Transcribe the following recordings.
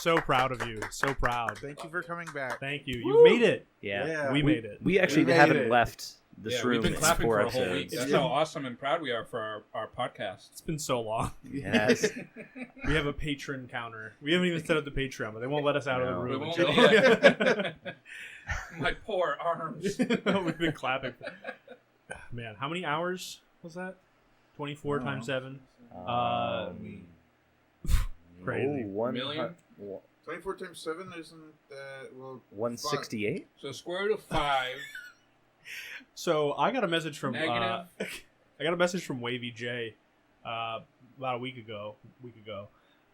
so proud of you. So proud. Thank you for coming back. Thank you. You made it. Yeah. We made it. We actually haven't left this room we've been clapping in 4 for a whole episodes. week. That's how awesome and proud we are for our podcast. It's been so long. Yes. We have a patron counter. We haven't even set up the Patreon, but they won't let us out of the We room. won't until- let my poor arms. We've been clapping. Man, how many hours was that? 24 times 7. Crazy. 1 Million? 24 times 7 isn't that, well... 168? So square root of 5. So I got a message from Negative. I got a message from Wavy J about a week ago,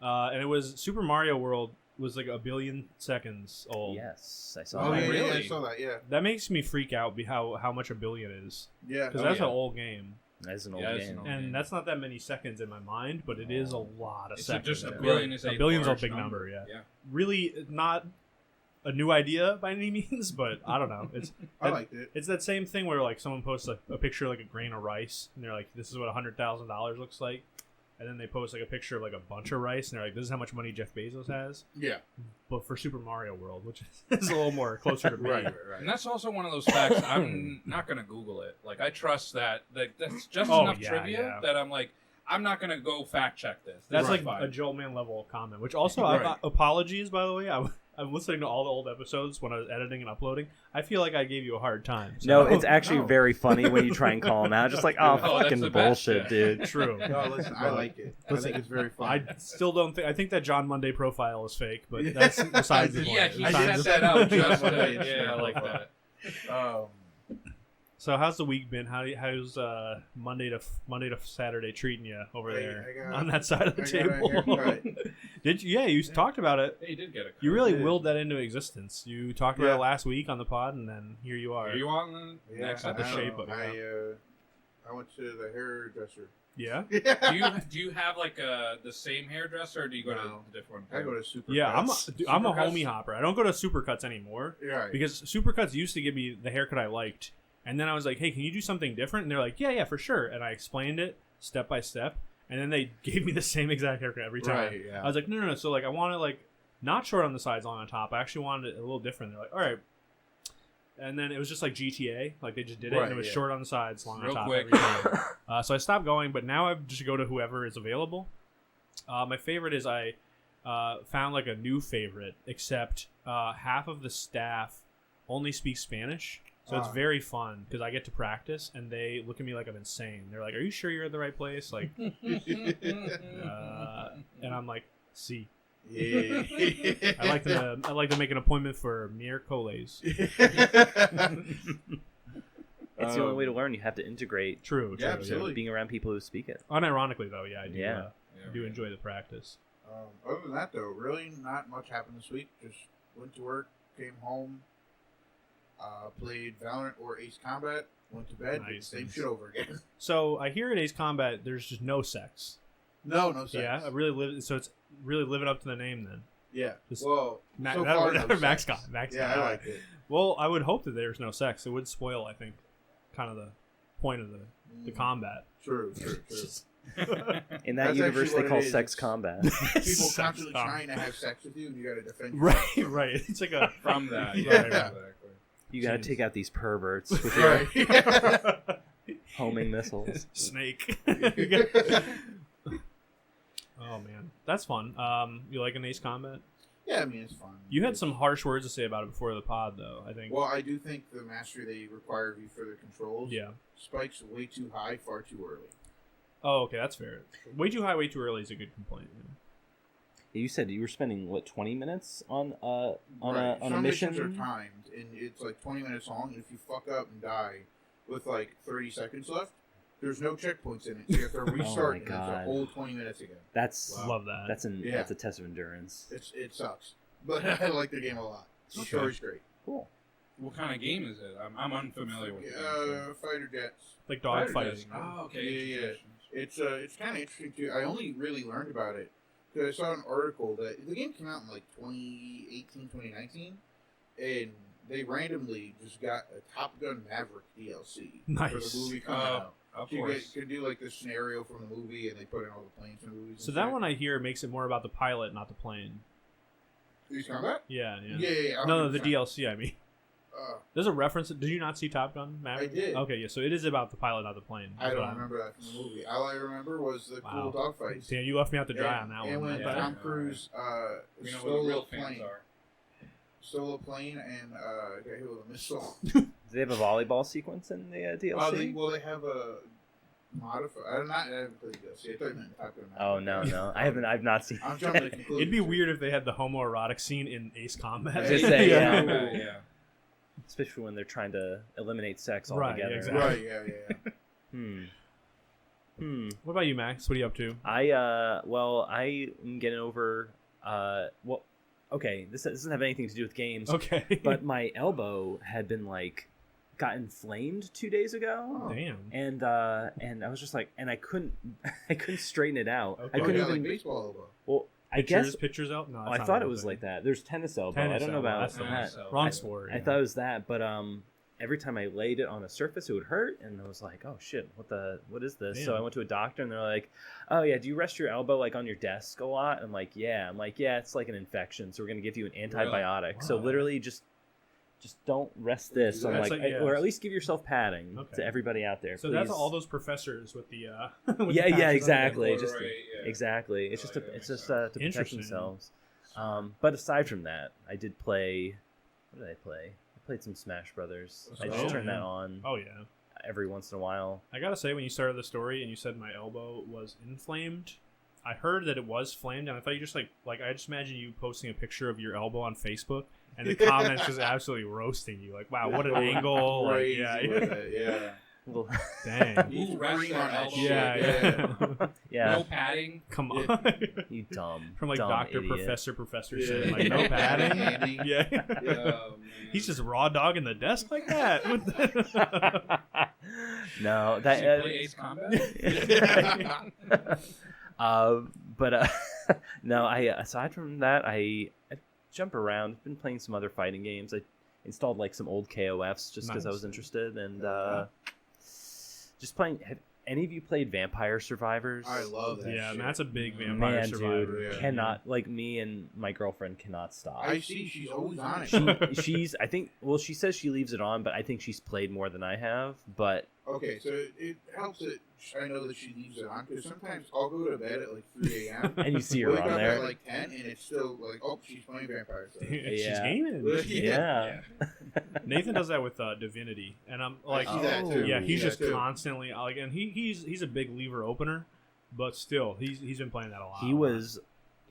and it was Super Mario World was like 1 billion seconds old. Yes, I saw Oh, that. yeah, really? yeah, I saw that, yeah. That makes me freak out how much 1 billion is, Yeah. because Oh, that's yeah. an old game, That's an old Yeah, it's game. an old and game. that's not that many seconds in my mind, but it is a lot of It's seconds. just a Yeah. billion is a a billion's a large big number. Yeah. Yeah. Really not a new idea by any means, but I don't know. It's I liked it. It's that same thing where like someone posts like a picture of like a grain of rice, and they're like, "This is what $100,000 looks like," and then they post like a picture of like a bunch of rice, and they're like, "This is how much money Jeff Bezos has." Yeah. But for Super Mario World, which is a little more closer to me. Right. And that's also one of those facts. I'm not going to Google it. Like, I trust that. Like, that's just Oh, enough yeah, trivia yeah. that I'm like, I'm not going to go fact check this. That's This is like fine. a Joel Man level comment. Which also, Right. apologies by the way. I'm listening to all the old episodes when I was editing and uploading. I feel like I gave you a hard time. So. No, it's actually No. very funny when you try and call him out. Just like, oh, Oh, that's fucking the best, bullshit, yeah. dude. True. No, listen, I like it. I think it's very fun. I still don't think. I think that John Monday profile is fake, but that's besides the point. Yeah, he Besides set the- that out just Monday, to, it's yeah, I like that. So how's the week been? How's Monday to Saturday treating you over there on that side of the I got a table? haircut. Did you? Yeah, you talked about it. He did get a You really did. willed that into existence. You talked about Yeah. it last week on the pod, and then here you are. Are you on the Yeah, next Not the episode? shape of it. I went to the hairdresser. Yeah. Do you have like the same hairdresser, or do you go to No. a different I one? go to Super. Yeah, I'm Cuts. a Supercuts? homie hopper. I don't go to Supercuts anymore Right. because Supercuts used to give me the haircut I liked, and then I was like, "Hey, can you do something different?" And they're like, "Yeah, for sure." And I explained it step by step, and then they gave me the same exact haircut every time. Right, yeah. I was like, no. So like, I want it like not short on the sides, long on top. I actually wanted it a little different. They're like, all right. And then it was just like GTA, like they just did it, Right, and it was yeah. short on the sides, long Real on top. quick. Every time. So I stopped going, but now I just go to whoever is available. My favorite is I found like a new favorite, except half of the staff only speaks Spanish. So it's very fun because I get to practice, and they look at me like I'm insane. They're like, "Are you sure you're at the right place?" Like, and I'm like, "See." Yeah. I like to make an appointment for miércoles. It's the only way to learn. You have to integrate True. Yeah, absolutely. being around people who speak it. Unironically, though, yeah, I do. Yeah. Do enjoy the practice. Other than that, though, really not much happened this week. Just went to work, came home, played Valorant or Ace Combat, went to bed, did the same shit over again. So I hear in Ace Combat, there's just no sex. No sex. Yeah, so it's really living up to the name then. Yeah. Just- Well, Ma- so that- far, that- no Max sex. got Max. Yeah, got I it. like it. Well, I would hope that there's no sex. It would spoil, I think, kind of the point of the combat. True. In that That's universe, actually they what call it is. sex combat. People Sex constantly combat. trying to have sex with you, and you got to defend yourself. Right. It's like a From that. Yeah. Yeah, exactly. You got to Jeez. take out these perverts with your Right. homing missiles. snake. Oh man, that's fun. You like an Ace Combat? Yeah, I mean, it's fun. You had some harsh words to say about it before the pod, though. I think. Well, I do think the mastery they require of you for the controls Yeah. spikes way too high, far too early. Oh, okay, that's fair. Way too high, way too early is a good complaint. Yeah. You said you were spending 20 minutes on a Some mission. missions are timed, and it's like 20 minutes long. And if you fuck up and die with like 30 seconds left, there's no checkpoints in it. So you have to restart, and it's a God. whole 20 minutes again. That's Love that. that's Yeah. that's a test of endurance. It sucks, but I like the game a lot. The Okay. story's great. Cool. What kind of game is it? I'm unfamiliar with it. Fighter jets. like dog fighting. Oh, okay. Yeah. It's kind of interesting too. I only really learned about it because I saw an article that the game came out in like 2018, 2019, and they randomly just got a Top Gun Maverick DLC for Nice. the movie coming out. Of So you course. could do like the scenario from the movie, and they put in all the planes from the movies. So that one I hear makes it more about the pilot, not the plane. Ace Combat? Yeah. Yeah. No, the 100%. DLC. I mean, there's a reference. Did you not see Top Gun? Maverick? I did. Okay, yeah. So it is about the pilot, not the plane. I don't remember that from the movie. All I remember was the cool dogfights. Damn, you left me out to dry on that and one. when man. Tom Cruise We know who stole the real a fans plane. are. Stole a plane and got hit with a missile. Do they have a volleyball sequence in the DLC? They have a modify. I haven't played DLC. I thought you meant Top Gun. Oh no, I've not seen. I'm jumping to conclusions. It'd be weird if they had the homoerotic scene in Ace Combat. I was gonna say, yeah. Yeah. Especially when they're trying to eliminate sex Right, altogether. exactly. Right, yeah. What about you, Max? What are you up to? I'm getting over. Okay, this doesn't have anything to do with games. Okay. But my elbow had been got inflamed 2 days ago. Damn. And I was just and I couldn't straighten it out. Okay. I couldn't Yeah, even. like baseball elbow. Well, I guess Pictures out? No, I that's not thought a it real was thing. like that. There's tennis elbow. I Tennis don't know elbow, about that's the that. one. Wrong I- sport. I thought it was that, but every time I laid it on a surface, it would hurt, and I was like, "Oh shit, what is this?" So Damn. I went to a doctor, and they're like, "Oh yeah, do you rest your elbow on your desk a lot?" And I'm like, "Yeah." I'm like, "Yeah, it's like an infection, so we're gonna give you an antibiotic." So Wow. literally, just don't rest this. I'm That's like, like, yeah. or at least give yourself padding Okay. to everybody out there. So please. that's all those professors with the with the Yeah, patches on exactly. their- Just Right, yeah. exactly. It's Oh, just yeah, to makes to sense. protect Interesting. themselves. But aside from that, I did play. What did I play? I played some Smash Brothers. I just Oh, turned yeah. that on Oh yeah. every once in a while. I gotta say, when you started the story and you said my elbow was inflamed, I heard that it was flamed, and I thought you just I just imagine you posting a picture of your elbow on Facebook, and the comments just absolutely roasting you. Like, wow, what an angle! Like, Crazy yeah, with it, yeah. Well, dang. Who rests Ring their on that elbow? shit, Yeah. yeah, No padding. Come on. you dumb. From dumb Doctor, idiot. Professor Yeah. saying like no padding. Andy. Yeah. Man. He's just raw dogging the desk like that. What the- No, Does that. he play Ace Combat? But no, aside from that, I jump around. Been playing some other fighting games. I installed some old KOFs just because I Nice. was interested, and just playing. Have any of you played Vampire Survivors? I love that Yeah, shit. Matt's a big Vampire Man, Survivor. dude, yeah. cannot me and my girlfriend cannot stop. I see she's always on it. She's I think she says she leaves it on, but I think she's played more than I have. But Okay, so it helps that I know that she leaves it on, because sometimes I'll go to bed at 3 a.m. and you see her wake on up there. at 10, and it's still she's playing Vampire Survivors. She's Yeah. gaming. Yeah. Nathan does that with Divinity, and I'm like, I see that too. yeah, he's Yeah, just too. constantly and he's a big lever opener, but still he's been playing that a lot.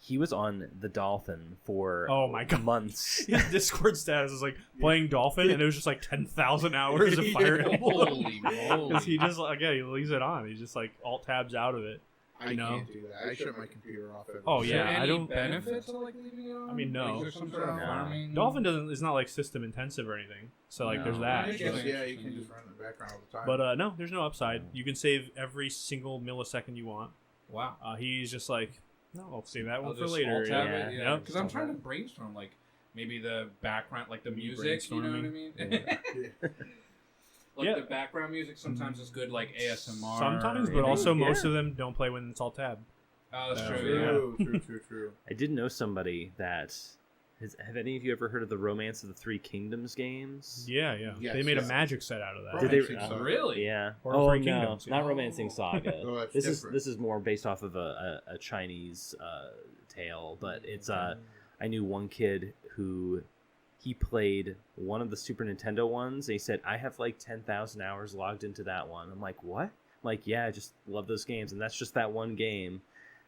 He was on the Dolphin for Oh my God. months. His Discord status is playing Dolphin, and it was just 10,000 hours of Fire Emblem. Holy moly. Because he just he leaves it on. He just alt tabs out of it. I know? can't do that. I shut my computer off. Oh, Is yeah, there I any don't- benefit to leaving it on? I mean, no. Is there some sort of No. farming? Dolphin is not system intensive or anything. So No. there's I that. guess, yeah, you can just run in the background all the time. But no, there's no upside. You can save every single millisecond you want. Wow. He's just no, I'll save that I'll one for just later. alt-tab yeah. it, yeah. Yep. Because I'm trying to brainstorm, maybe the background, the music, you know what I mean? Yeah. The background music sometimes is good, ASMR. Sometimes, but maybe. also Yeah. most of them don't play when it's alt tab. Oh, that's Yeah. true, yeah. True. I did know somebody that have any of you ever heard of the Romance of the Three Kingdoms games? Yeah, yeah. Yes, They made yes. a magic set out of that. Did they- Romancing Saga. Really? Yeah. Or oh Three no, Kingdoms, not yeah. Romancing Saga. Oh, that's this different. is more based off of a Chinese tale, but it's I knew one kid who he played one of the Super Nintendo ones, and he said, I have 10,000 hours logged into that one. I'm like, what? I'm like, yeah, I just love those games, and that's just that one game.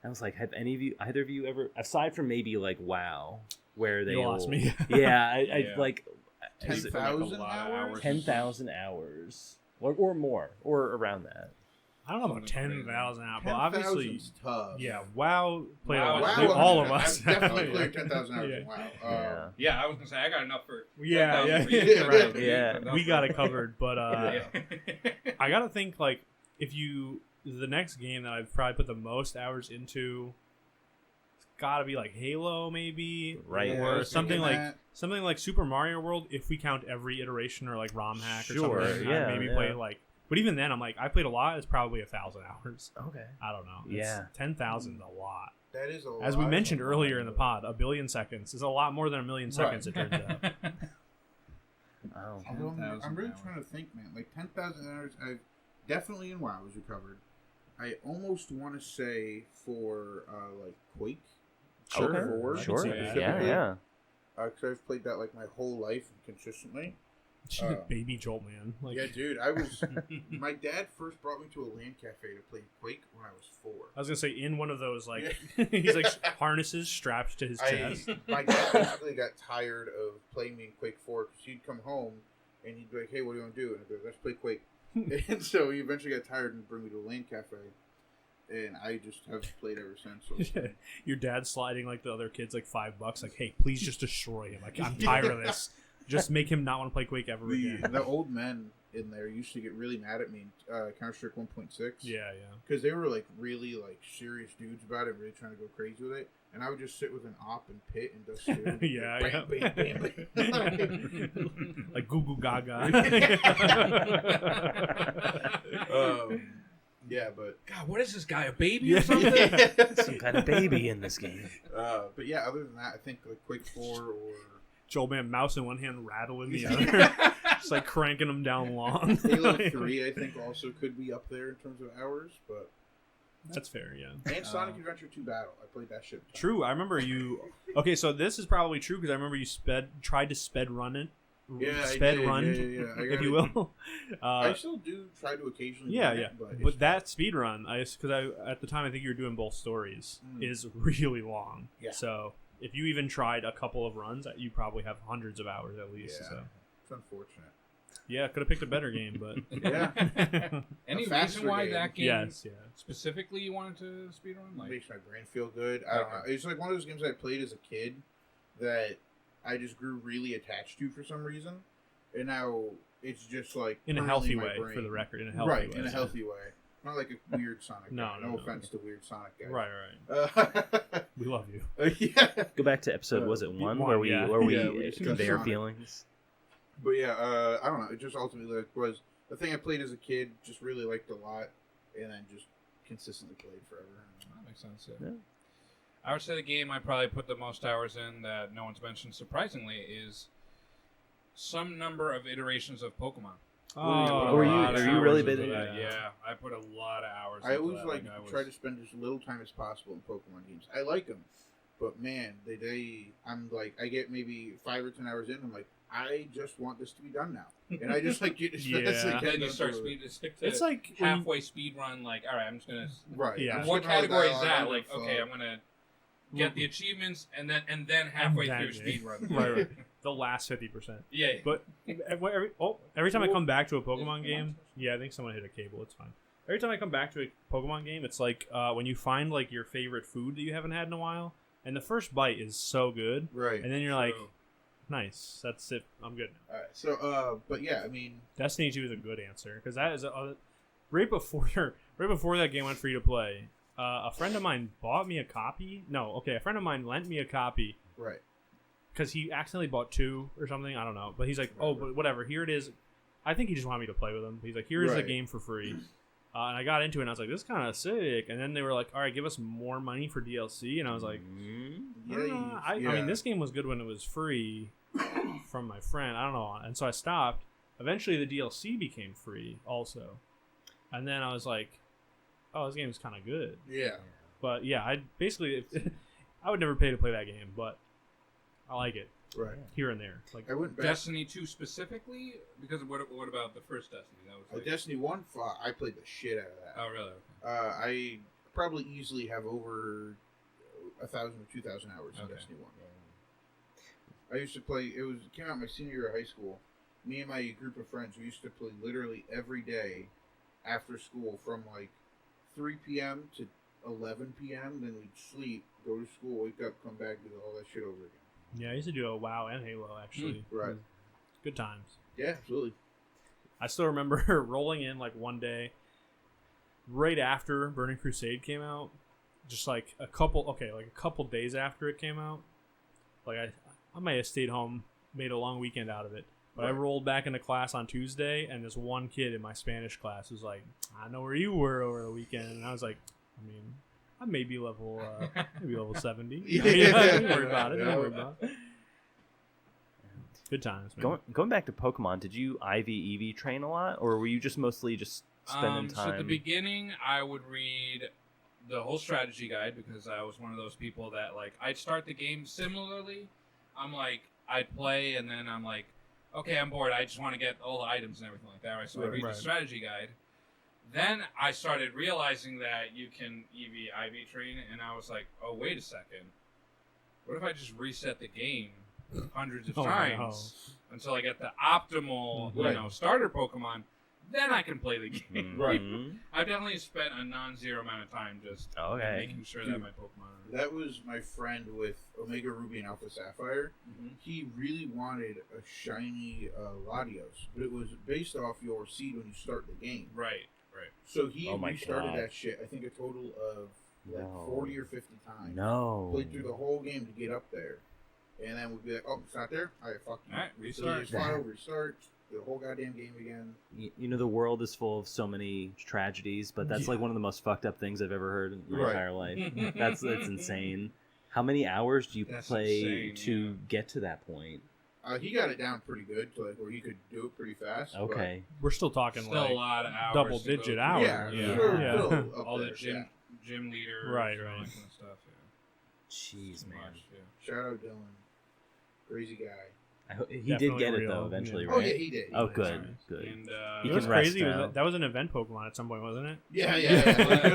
I was like, have either of you ever, aside from maybe WoW, where they You lost me. yeah, I Yeah. like is it 10,000 lot of hours? hours. 10,000 hours or more or around that. I don't know about 10,000 out, but obviously, 10,000's tough. yeah, WoW played Wow, all Wow, of us. I've definitely played 10,000 hours Yeah. in WoW. Yeah. Yeah, I was going to say, I got enough for Yeah, 10,000 for yeah, you. right. Yeah. We got it covered, but Yeah. I gotta think if you the next game that I've probably put the most hours into, it's gotta be Halo, maybe, Right. Yeah, I or was something thinking something like Super Mario World. If we count every iteration, or ROM hack or Sure, something, yeah, maybe yeah. play But even then, I'm I played a lot. It's probably 1,000 hours. Okay. I don't know. Yeah. 10,000 is a lot. That is a lot. As we mentioned earlier in the pod, 1 billion seconds is a lot more than 1 million seconds, it turns out. Oh. Although 10,000 I'm really hours. trying to think, man. Like 10,000 hours, I've definitely in WoW as you covered. I almost want to say for like Quake. Okay. 4, Sure. specifically. Yeah. Because I've played that like my whole life consistently. Baby Jolt, man. Like, Yeah, dude. I was. My dad first brought me to a LAN cafe to play Quake when I was 4. I was gonna say in one of those like he's like harnesses strapped to his chest. My dad basically got tired of playing me in Quake 4 because he'd come home and he'd be like, "Hey, what do you want to do?" And I'd be like, "Let's play Quake." And so he eventually got tired and bring me to a LAN cafe, and I just have played ever since. So. Your dad sliding like the other kids like $5, like, hey, please just destroy him. Like, I'm tired of this. Just make him not want to play Quake ever again. The old men in there used to get really mad at me in Counter-Strike 1.6. Yeah. Because they were like really like serious dudes about it, really trying to go crazy with it. And I would just sit with an op and pit and dust food. Yeah, Bam, bam, bam. Like Goo Goo Gaga. Yeah, but God, what is this guy? A baby Yeah. or something? Some kind of baby in this game. but yeah, other than that, I think like Quake 4 or Joel Man, mouse in one hand, rattle in the other. Just like cranking them down long. Halo 3, I think also could be up there in terms of hours, but That's fair, yeah. and Sonic Adventure 2 Battle, I played that shit. True, I remember you. Okay, so this is probably true because I remember you tried to sped run it. Yeah, I sped did. run, Yeah. I if got you it. will. I still do try to occasionally. Yeah, run yeah. it, but, But that speed run, because I at the time I think you were doing both stories, Mm. is really long. Yeah. So if you even tried a couple of runs, you probably have hundreds of hours at least. Yeah. So it's unfortunate. yeah, could have picked a better game, but Yeah, Any A faster reason why game. that game yes, yeah. specifically you wanted to speedrun? it Like, makes my brain feel good. I don't Okay. know. It's like one of those games I played as a kid that I just grew really attached to for some reason, and now it's just like In a permanently healthy in my way, brain. for the record, in a healthy right, way. in a yeah. healthy way, not like a weird Sonic. No, guy. no, No no. offense to weird Sonic guys. Right. We love you. Yeah. Go back to episode, was it 1, where we yeah. where we Yeah, we discussed convey our Sonic. feelings? But yeah, I don't know. It just ultimately was the thing I played as a kid. Just really liked a lot, and then just consistently played forever. that makes sense. Yeah. Yeah. I would say the game I probably put the most hours in that no one's mentioned, surprisingly, is some number of iterations of Pokemon. Oh, Were you- lot of are you hours really into been- that. Yeah, I put a lot of hours. I into always that. like I was- try to spend as little time as possible in Pokemon games. I like them, but man, I'm like I get maybe 5 or 10 hours in. I'm like, I just want this to be done now, and I just like get Yeah. it's like, And then you get start done to it. stick to It's like when you- halfway speed run. Like, all right, I'm just gonna. Right. Yeah. I'm What skipping all the category is dialogue, that? I'm Like, gonna okay, flow. I'm gonna get the achievements and then halfway then- through speed run. Right. The last 50%. Yeah. But every time I come back to a Pokemon game, yeah, I think someone hit a cable. It's fine. Every time I come back to a Pokemon game, it's like when you find like your favorite food that you haven't had in a while, and the first bite is so good, Right. and then you're like, True. nice, that's it, I'm good now. All right. So, but yeah, I mean, Destiny 2 is a good answer because that is right before that game went free to play. A friend of mine bought me a copy. No, okay, a friend of mine lent me a copy right. because he accidentally bought 2 or something. I don't know, but he's like, oh, but whatever. Here it is. I think he just wanted me to play with him. He's like, here is the Right. game for free. And I got into it, and I was like, this is kind of sick. And then they were like, all right, give us more money for DLC. And I was like, I mean, this game was good when it was free from my friend. I don't know. And so I stopped. Eventually, the DLC became free also. And then I was like, oh, this game is kind of good. Yeah. But yeah, I basically, I would never pay to play that game, but I like it Right. here and there. Like, I went back. Destiny 2 specifically? Because what about the first Destiny? That was like, Destiny 1, I played the shit out of that. oh, really? I probably easily have over 1,000 or 2,000 hours in Okay. Destiny 1. I used to play. It came out my senior year of high school. Me and my group of friends, we used to play literally every day after school from like 3 p.m. to 11 p.m. Then we'd sleep, go to school, wake up, come back, do all that shit over again. yeah, I used to do a WoW and Halo actually. Right. Good times. Yeah, absolutely. I still remember rolling in like one day, right after Burning Crusade came out, just like a couple days after it came out. Like I might have stayed home, made a long weekend out of it. But I Right. rolled back into class on Tuesday, and this one kid in my Spanish class was like, I know where you were over the weekend. And I was like, I mean, maybe level 70. Yeah. Don't worry about it. Yeah. Don't worry about it. Good times, man. Going back to Pokemon, did you IV EV train a lot, or were you just mostly just spending time? So at the beginning, I would read the whole strategy guide because I was one of those people that like I'd start the game similarly. I'm like I'd play and then I'm like, okay, I'm bored. I just want to get all the items and everything like that. Right? So I read the strategy guide. Then I started realizing that you can IV train, and I was like, oh wait a second. What if I just reset the game hundreds of times until I get the optimal, starter Pokemon? Then I can play the game. Right. I've definitely spent a non-zero amount of time just making sure that my Pokemon are... That was my friend with Omega Ruby and Alpha Sapphire. Mm-hmm. He really wanted a shiny Latios, but it was based off your seed when you start the game. Right. So he Oh my restarted God. that shit, I think a total of like 40 or 50 times. No. Played through the whole game to get up there. And then we'd be like, oh, it's not there? Alright, fuck you. Alright, So restart. you just file, restart, do the whole goddamn game again. You know, the world is full of so many tragedies, but that's like one of the most fucked up things I've ever heard in my entire life. That's insane. How many hours do you play to get to that point? He got it down pretty good to like where he could do it pretty fast. Okay. We're still talking Still like a lot of hours. double-digit to go hours. Yeah, Yeah. sure, Yeah. still up all the there, gym leaders. Right. And all that kind of stuff. Jeez, Too man. much, yeah. Shout out Dylan. Crazy guy. He did Definitely get it real, though eventually, yeah. right? Oh, yeah, he did. Oh, He did. good, good. And He It can was rest crazy. now. That was an event Pokemon at some point, wasn't it? Yeah.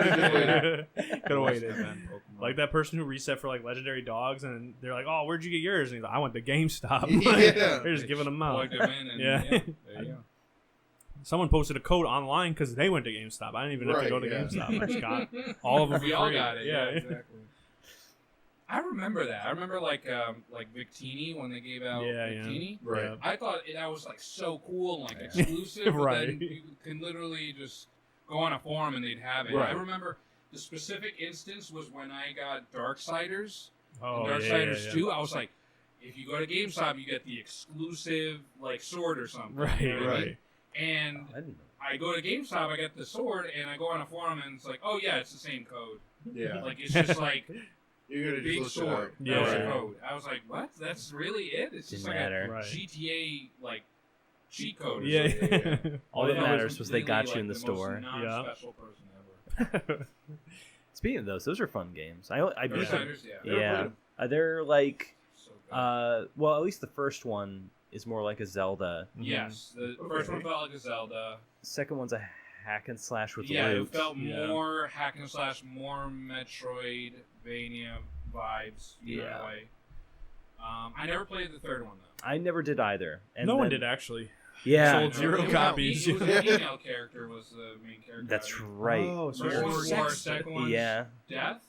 Could have waited. Event Pokemon. Like that person who reset for like legendary dogs, and they're like, "Oh, where'd you get yours?" And he's like, "I went to GameStop." Yeah. They're just giving them out. Plugged them in and Yeah. there you go. Someone posted a code online because they went to GameStop. I didn't even have to go to Right, GameStop. I just got all of them. We for all free. got it. Yeah. Exactly. I remember that. I remember like Victini when they gave out Victini. Right. Yeah. I thought that was like so cool and like exclusive. But Right. then you can literally just go on a forum and they'd have it. Right. I remember the specific instance was when I got Darksiders. Oh, and yeah, Darksiders yeah, 2. I was like, if you go to GameStop, you get the exclusive like sword or something. Right, you know what I mean? right. And I didn't know. I go to GameStop, I get the sword, and I go on a forum and it's like, oh yeah, it's the same code. Yeah. Like it's just like You're gonna big just look it sword. up. Yeah. That was Right. the code. I was like, what? That's really it? It's just Didn't like matter. a Right. GTA like cheat code. Or Yeah. something. All But that I was matters was they got completely, you in the like, store. most non-special person ever. Speaking of those are fun games. I beat them. Darksiders, yeah. Yeah, they're like So good. well, at least the first one is more like a Zelda. Yes, the first one felt like a Zelda. The second one's a hack and slash with Yeah, loot. it felt Yeah. more hack and slash, more Metroidvania vibes. In Yeah. a way. I never played the third one though. I never did either. And No one then- did actually. Yeah, Sold zero It was- copies. It was a female character was the main character. that's I think. right. Oh, so First you're one was sex- war, second one's Yeah, death,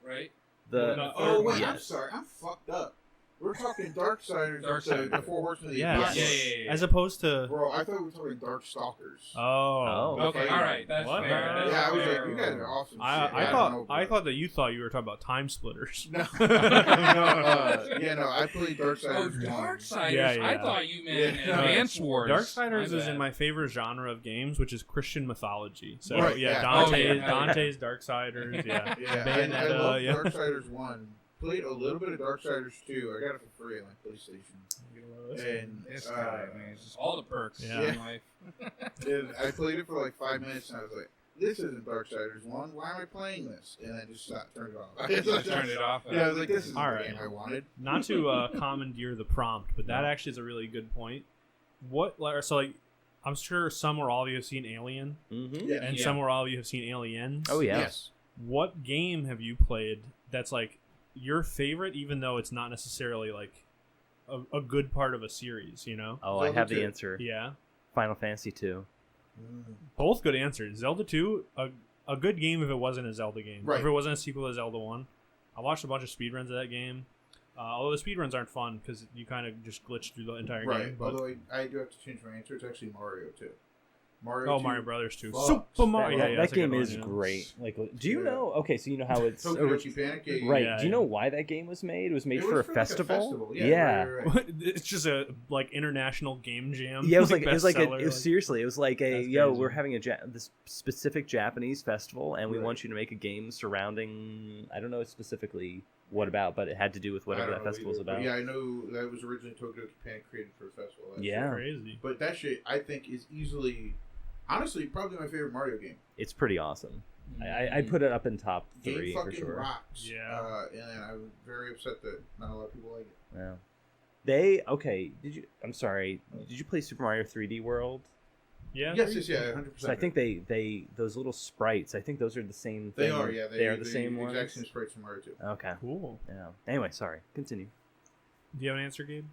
right? the No, Oh wait, Yes. I'm sorry, I'm fucked up. We're talking Darksiders, Darksiders. the Four Horsemen of the Yes. Apocalypse. Yeah. As opposed to. Bro, I thought we were talking Darkstalkers. Oh. Okay, Okay. all right, that's What? fair. That's Yeah, I was fair. like, you guys are awesome. shit. I don't thought know, I bro. thought that you thought you were talking about Time Splitters. No, yeah, no, I played Oh, Darksiders 1. Darksiders. Yeah, I yeah. thought you meant Yeah. Advance Wars. Darksiders is bad. in my favorite genre of games, which is Christian mythology. So Right, yeah, yeah. Dante's Darksiders, yeah. Yeah, Bayonetta, I love yeah. Darksiders 1. Played a little bit of Darksiders 2. I got it for free on like PlayStation. And This guy, man, it's just all the perks Yeah. in life. and I played it for like 5 minutes and I was like, this isn't Darksiders 1. Why am I playing this? And I just stopped, turned it off. Just turned it off. Yeah, I was like, this is the Alright. game I wanted. Not to commandeer the prompt, but that actually is a really good point. I'm sure some or all of you have seen Alien, Mm-hmm. Yeah. and Yeah. some or all of you have seen Aliens. Oh yeah. Yes. What game have you played that's like your favorite, even though it's not necessarily like a good part of a series? You know? Oh, I Zelda have the 2. answer. Yeah. Final Fantasy 2. Both good answers. Zelda 2, a good game if it wasn't a Zelda game. Right. If it wasn't a sequel to Zelda 1. I watched a bunch of speedruns of that game. Although the speedruns aren't fun because you kind of just glitch through the entire Right. game. But Although I do have to change my answer. It's actually Mario 2. Mario. Oh, 2 Mario Brothers 2. fucks. Super Mario. That, Yeah, that that's a good game one, is yeah. great. Like, do you Yeah. know? Okay, so you know how it's Tokidoki Panic Game. right. Yeah, do you yeah. know why that game was made? It was made It for was a like, festival. Yeah. Right. It's just a like international game jam. Yeah, it was like it was like bestseller, it was seriously. It was like a That's yo. crazy. We're having this specific Japanese festival, and we Right. want you to make a game surrounding. I don't know specifically what about, but it had to do with whatever that festival was about. But yeah, I know that was originally Tokidoki Panic created for a festival. That's Yeah. crazy. But that shit, I think, is easily, honestly, probably my favorite Mario game. It's pretty awesome. I'd put it up in top Game 3 for fucking sure. rocks. Yeah. And I'm very upset that not a lot of people like it. Yeah. They okay. Did you? I'm sorry. Did you play Super Mario 3D World? Yeah. Yes, 100%. So I think they those little sprites. I think those are the same. they thing. are. Yeah, they are the same ones. Exact same sprites from Mario 2. Okay. Cool. Yeah. Anyway, sorry. Continue. Do you have an answer, Gabe?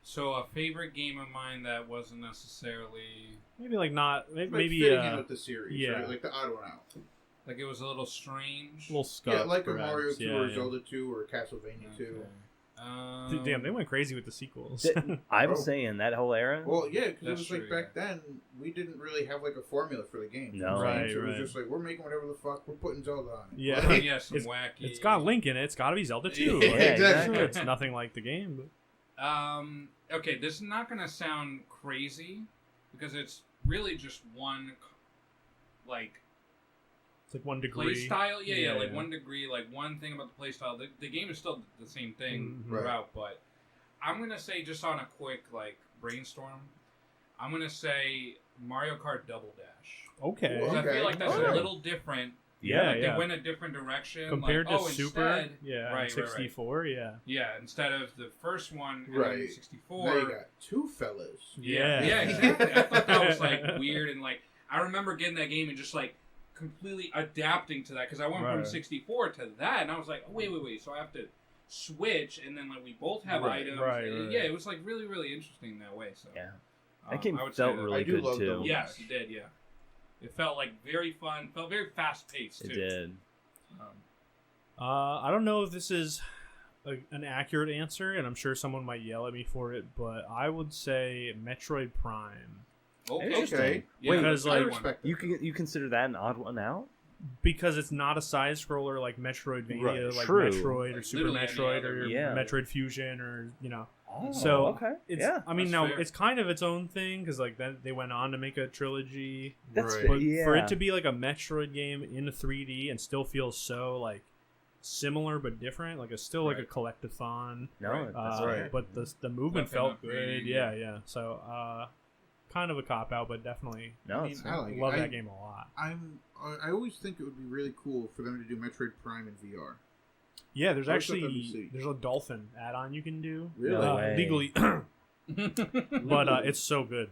So a favorite game of mine that wasn't necessarily Maybe like not. Like Maybe fitting in with the series, yeah. right? Like the odd one out. like it was a little strange. a little scuff. Yeah, like perhaps. a Mario 2 yeah, or yeah. Zelda 2 or Castlevania 2. Damn, they went crazy with the sequels. I'm Oh. saying that whole era. Well, yeah, because it That's was like true, back then we didn't really have like a formula for the game. No. Right, So it was right. just like we're making whatever the fuck, we're putting Zelda on it. Yeah. Like, Yeah, some It's- wacky. It's got Link in it. It's got to be Zelda 2. Yeah, Like, exactly. It's nothing like the game. But Okay, this is not gonna sound crazy because it's really just one, like it's like 1 degree. play style. Yeah, Yeah, like yeah. 1 degree, like one thing about the play style. The game is still the same thing Mhm. throughout, but I'm gonna say just on a quick like brainstorm, I'm gonna say Mario Kart Double Dash. Okay. Well, 'Cause I Okay. feel like that's Alright. a little different. Yeah, Like yeah. they went a different direction Compared like, to oh, Super, instead, yeah, right, and 64, yeah. Yeah, instead of the first one and Right. then 64. Now you got two fellas. Yeah. Yeah, exactly. I thought that was like weird and like I remember getting that game and just like completely adapting to that because I went from Right. 64 to that and I was like, oh, wait, so I have to switch and then like we both have Right, items. right, And, right. yeah, it was like really, really interesting that way. So Yeah. That game I would say felt that- really I do good love too. Double Yes, it did. Yeah, it felt like very fun. Felt very fast paced too. It did. I don't know if this is an accurate answer, and I'm sure someone might yell at me for it, but I would say Metroid Prime. Oh, Interesting. Okay. Yeah, Wait, because, I like, respect that. You consider that an odd one out? Because it's not a side scroller like Metroidvania, Right, like true. Metroid or Like Super literally any Metroid other- or Yeah. Metroid Fusion or Oh, So, okay. It's, Yeah. I mean, That's now fair. it's kind of its own thing because like then they went on to make a trilogy, That's Right. but yeah. for it to be like a Metroid game in 3D and still feel so like similar but different, like it's still like a Right. collectathon. no, Right. that's right. right. But the movement Nothing felt good. upgrading, Yeah, yeah. So kind of a cop out, but definitely No, I mean, it's I like it. love that game a lot. I always think it would be really cool for them to do Metroid Prime in VR. Yeah, there's I always thought that'd be actually sick. there's a dolphin add-on you can do. Really? No way. Legally, but it's so good.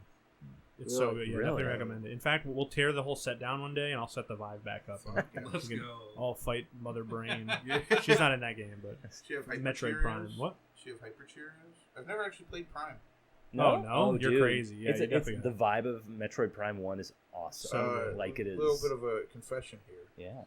It's so good. Yeah, Really? definitely recommend it. In fact, we'll tear the whole set down one day, and I'll set the Vive back up. Fuck yeah. Let's We can go. all fight Mother Brain. Yeah. She's not in that game, but She have Hyper Metroid Cheerios? Prime. What? She have Hyper Cheerios? I've never actually played Prime. Oh, no? You're dude. crazy. Yeah, it's, you it's definitely the vibe of Metroid Prime 1 is awesome. So like it A is. little bit of a confession here. Yeah.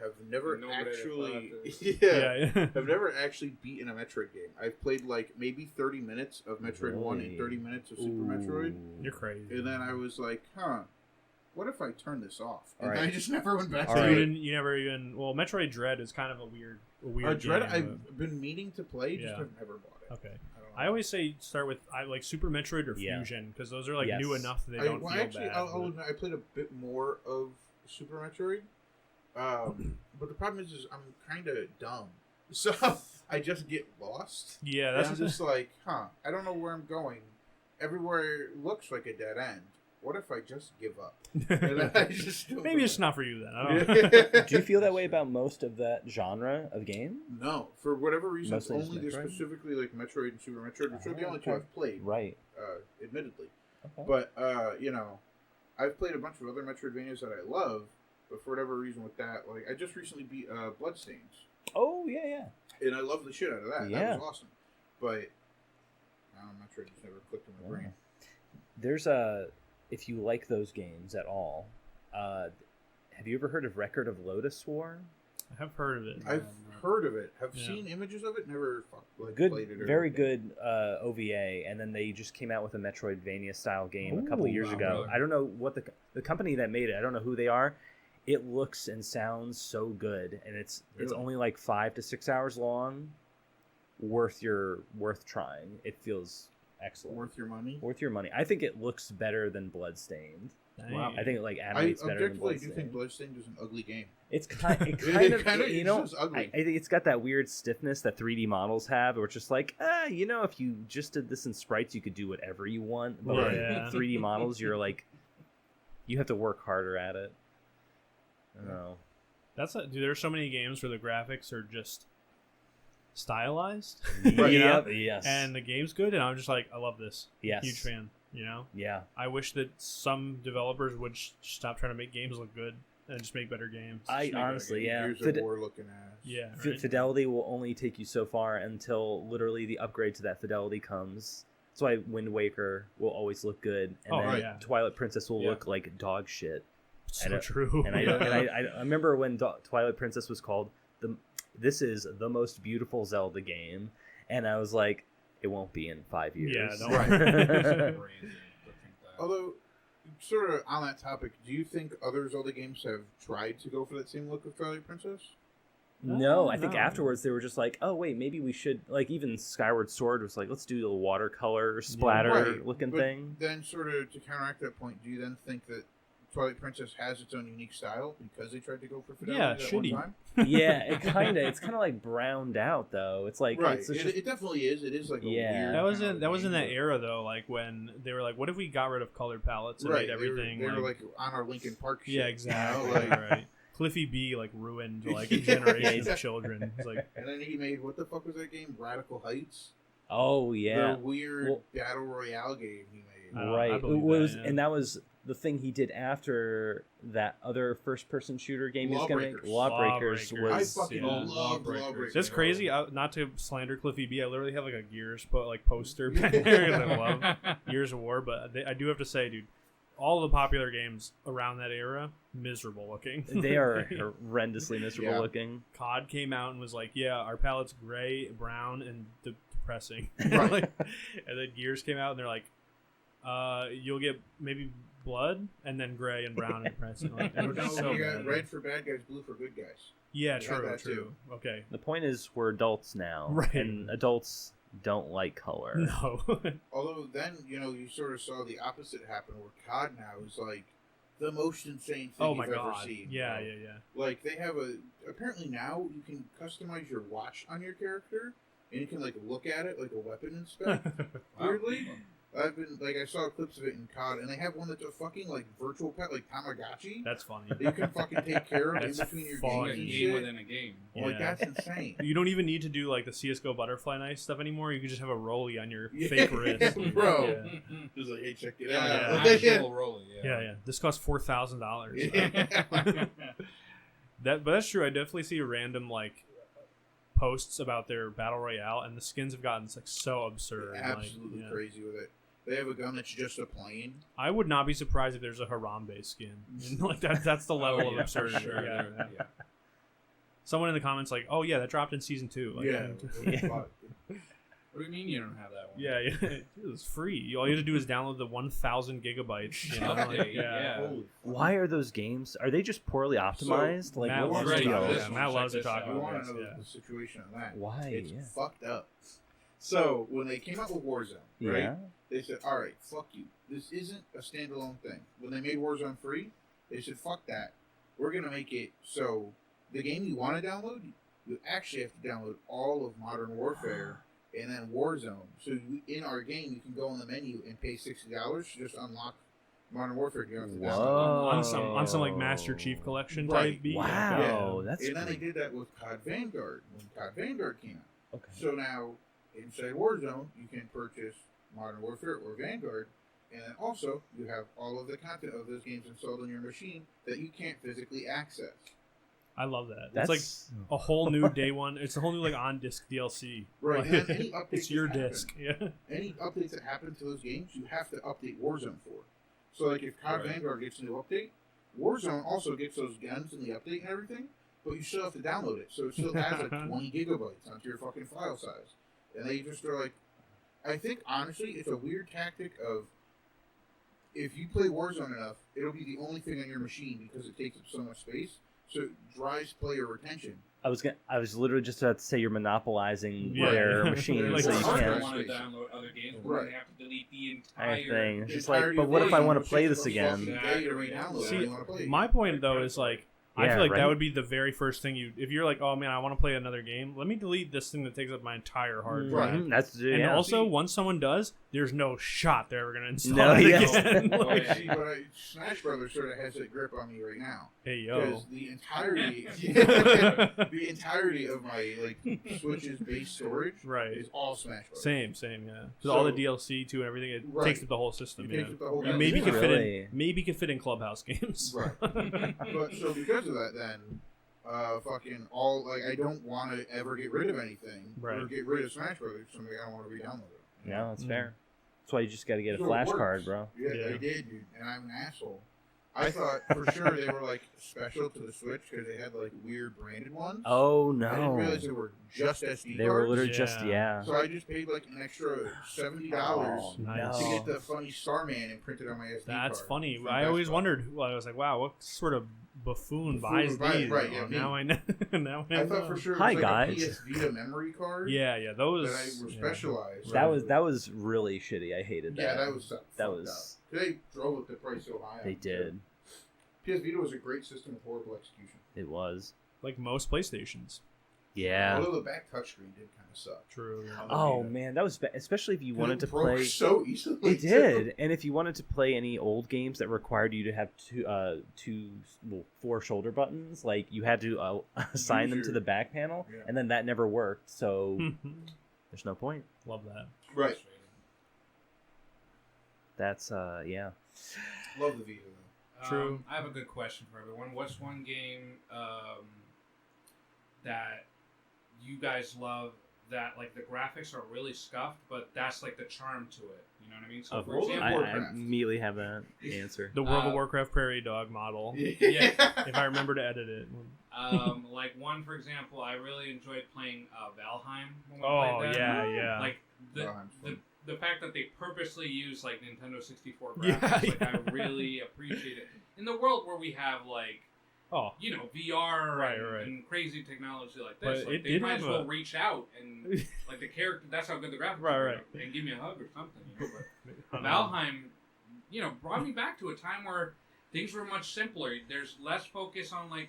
Have never Nobody actually, thought Yeah, yeah. I've never actually beaten a Metroid game. I've played like maybe 30 minutes of Metroid 1 and Really? 30 minutes of Super Metroid, You're crazy. and then I was like, what if I turn this off? And Alright. I just never went back So to Alright. it. you never even. Well, Metroid Dread is kind of a weird Dread, game. I've been meaning to play, just Yeah. have never bought it. Okay. I don't know. I always say start with I like Super Metroid or Yeah. Fusion because those are like Yes. new enough that they don't feel actually, bad. I'll but- admit, I played a bit more of Super Metroid, but the problem is I'm kind of dumb, so I just get lost. yeah, And that's I'm just like, I don't know where I'm going. Everywhere looks like a dead end. What if I just give up? And then I just don't maybe go it's back. not for you then. I don't know. Do you feel that way about most of that genre of game? No, for whatever reason, it's Mostly just only they're Metroid? specifically like Metroid and Super Metroid, which are the only two okay. I've played, Right. admittedly. Okay. But I've played a bunch of other Metroidvanias that I love, but for whatever reason with that, like I just recently beat Bloodstains, Oh, yeah, yeah. and I love the shit out of that. Yeah. That was awesome. But Metroid just never clicked in my brain. There's if you like those games at all, have you ever heard of Record of Lotus War? I have heard of it. I've heard of it. Have Yeah. seen images of it. Never played it. Or Very anything. good OVA, and then they just came out with a Metroidvania style game a couple Ooh, years wow, ago. really? I don't know what the company that made it. I don't know who they are. It looks and sounds so good, and it's Really? only like 5 to 6 hours long. Worth trying. It feels excellent. Worth your money. Worth your money. I think it looks better than Bloodstained. Dang. I think it like I animates better than objectively do Bloodstained. think Bloodstained is an ugly game. It's kind It of kinda you is know just ugly. I think it's got that weird stiffness that 3D models have, where it's just like if you just did this in sprites, you could do whatever you want. But Right. with Yeah. 3D models, you're like, you have to work harder at it. I don't know. Dude, there's so many games where the graphics are just stylized. Right. You know? Yes. And the game's good, and I'm just like, I love this. Yes. Huge fan. You know, Yeah. I wish that some developers would stop trying to make games look good and just make better games. I honestly, yeah. Gears of War looking ass. Yeah, F- right? Fidelity will only take you so far until literally the upgrade to that fidelity comes. That's why Wind Waker will always look good, and Oh, then right, yeah. Twilight Princess will Yeah. look like dog shit. So and true. And I remember when Twilight Princess was called this is the most beautiful Zelda game, and I was like, it won't be in 5 years. Yeah, don't Right. Crazy to think that. Although, sort of on that topic, do you think other Zelda games have tried to go for that same look of Twilight Princess? No, I think No. afterwards they were just like, oh wait, maybe we should, like, even Skyward Sword was like, let's do a watercolor splatter Right, looking but thing. Then, sort of to counteract that point, do you then think that Twilight Princess has its own unique style because they tried to go for fidelity Yeah, that shitty. one time? Yeah, it's kind of like browned out though. It's like Right, it's it, just, it definitely is. It is like a Yeah. weird. That was kind in of that game, era though, like when they were like, "What if we got rid of colored palettes and Right, made everything?" They were like on our Linkin Park. Shit, yeah, exactly. you know, like, right. Cliffy B like ruined like a Yeah. generation of children. It's like, and then he made what the fuck was that game? Radical Heights. oh yeah, The weird Well- battle royale game he made. I right. believe It was, that, yeah. and that was the thing he did after that other first-person shooter game he was gonna make. Lawbreakers. Lawbreakers Lawbreakers. was I fucking yeah. love Lawbreakers. Lawbreakers. that's crazy. Not to slander Cliffy B, I literally have like a Gears poster back there 'cause I love Gears of War, but I do have to say, dude, all the popular games around that era, miserable looking. They are horrendously miserable Yeah. looking. COD came out and was like, yeah, our palette's gray, brown, and depressing. Right. Like, and then Gears came out and they're like, you'll get maybe blood and then gray and brown and depressing. Like, it was No, so you got bad. red for bad guys, blue for good guys. Yeah, You got true, that true. too. Okay. The point is, we're adults now, Right. and adults don't like color. No. Although then, you sort of saw the opposite happen where COD now is like the most insane thing Oh my you've ever god. seen. Yeah, bro. yeah, yeah. Like they have apparently now you can customize your watch on your character and you can like look at it like a weapon inspect. Weirdly. I saw clips of it in COD, and they have one that's a fucking like virtual pet, like Tamagotchi. That's funny. That you can fucking take care of in That's between your funny. games A and game shit. within a game. Like Yeah. that's insane. You don't even need to do like the CS:GO butterfly knife stuff anymore. You can just have a rolly on your Yeah, fake wrist, bro. Yeah. Just like, hey, check it Yeah, out. Yeah. actual rolling. Yeah, yeah. This costs $4,000. Yeah. But that's true. I definitely see random like posts about their battle royale, and the skins have gotten like so absurd. Absolutely like, yeah. crazy with it. They have a gun that's just a plane. I would not be surprised if there's a Harambe skin. Like that's the level Oh, of yeah, for absurdity. sure. Yeah. Yeah. Someone in the comments like, "Oh yeah, that dropped in season 2." Like, Yeah. Yeah. Fuck. What do you mean you don't have that one? yeah, yeah. It's free. All you have to do is download the 1,000 gigabytes. You know? Update, like, yeah. Holy fuck. Why are those games? Are they just poorly optimized? like, Matt what's loves the to Right, talk deal? this about one, Matt check loves to this talk out. You about want this. to know Yeah. the situation on that? Why? It's Yeah. fucked up. So when they came out with Warzone, right? Yeah. They said, "All right, fuck you. This isn't a standalone thing." When they made Warzone free, they said, "Fuck that. We're gonna make it so the game you want to download, you actually have to download all of Modern Warfare and then Warzone. So in our game, you can go on the menu and pay $60 to just unlock Modern Warfare. You don't have to download Whoa. On some like Master Chief Collection Right. type beat. Wow. it. That's And then they great. did that with COD Vanguard when COD Vanguard came out. Okay. So now, inside Warzone, you can purchase Modern Warfare or Vanguard, and then also you have all of the content of those games installed on your machine that you can't physically access. I love that. That's It's like a whole new day one. It's a whole new like on disc DLC. Right. Like, And then any updates it's your that happen- disc. Yeah. Any updates that happen to those games, you have to update Warzone for. So, like, if COD Right. Vanguard gets a new update, Warzone also gets those guns in the update and everything, but you still have to download it. So it still has like 20 gigabytes onto your fucking file size. And they just are like, I think honestly, it's a weird tactic of if you play Warzone enough, it'll be the only thing on your machine because it takes up so much space. So it drives player retention. I was literally just about to say you're monopolizing Yeah. their machine, Like, so you it's If can't. they want to download other games, but Right. they have to delete the Entire entire thing. It's just entirety like, but of what if I Warzone, want to which play takes this up a again? fucking day to re-download it See, when you wanna play it. My point though is like I Yeah, feel like right? that would be the very first thing if you're like, oh man, I want to play another game. Let me delete this thing that takes up my entire hard drive. Mhm, That's And yeah. also, See- once someone does, there's no shot they're ever gonna install No, it yes. again. No Like, way. See, but Smash Brothers sort of has that grip on me right now. hey yo, Because the entirety, the entirety of my like Switch's base storage right? is all Smash Brothers. Same, yeah. Because all the So- DLC too and everything, it Right. takes up the whole system. It Yeah. takes up the whole You goddamn maybe system. could fit Really? in, Clubhouse games. Right. But so because of that, then fucking all like I don't want to ever get rid of anything or Right. get rid of Smash Brothers. So I don't want to re-download it. Yeah, that's Mm. fair. That's why you just got to get a So it flash works. card, bro. Yeah, Yeah. I did, dude, and I'm an asshole. I thought for sure they were like special to the Switch because they had like weird branded ones. Oh I didn't no, realize they were just SD they were cards. literally just Yeah. yeah. So I just paid like an extra $70 Oh, Nice. to no. get the funny Starman and print it on my SD card. That's funny. from I Best always Buy. wondered. Well, I was like, wow, what sort of buffoon buys buys- these? right, yeah, Oh, me. now I know. Now I I know. thought for sure it was Hi, like guys. a PS Vita memory card. Yeah, those. That I were yeah. specialized. That was really shitty. I hated that. Yeah, that was That fucked was- up. They drove up the price so high. They on it. did. PS Vita was a great system with horrible execution. It was. Like most PlayStations. Yeah. Although the back touchscreen did kind of suck. True. on the Oh Vita. man, that was especially if you wanted to It broke play. so easily. It did, and if you wanted to play any old games that required you to have four shoulder buttons, like you had to assign them to the back panel, Yeah. and then that never worked. So Hmm. there's no point. Love that. Right. That's yeah. Love the Vita though. True. I have a good question for everyone. What's one game that you guys love that like the graphics are really scuffed, but that's like the charm to it? You know what I mean? So, Of for World of example, I Warcraft. immediately have that answer. The World of Uh, Warcraft Prairie Dog model. Yeah. If I remember to edit it. like one for example, I really enjoyed playing Valheim when we Oh played that. yeah. Like Valheim's fun. the fact that they purposely use like Nintendo 64 Yeah, graphics, yeah. I really appreciate it. In the world where we have like Oh, VR Right, and, right. and crazy technology like But this, like, it they did might have as well a- reach out and like the character. That's how good the graphics Right, are, right. and give me a hug or something. But I know. Valheim, brought me back to a time where things were much simpler. There's less focus on like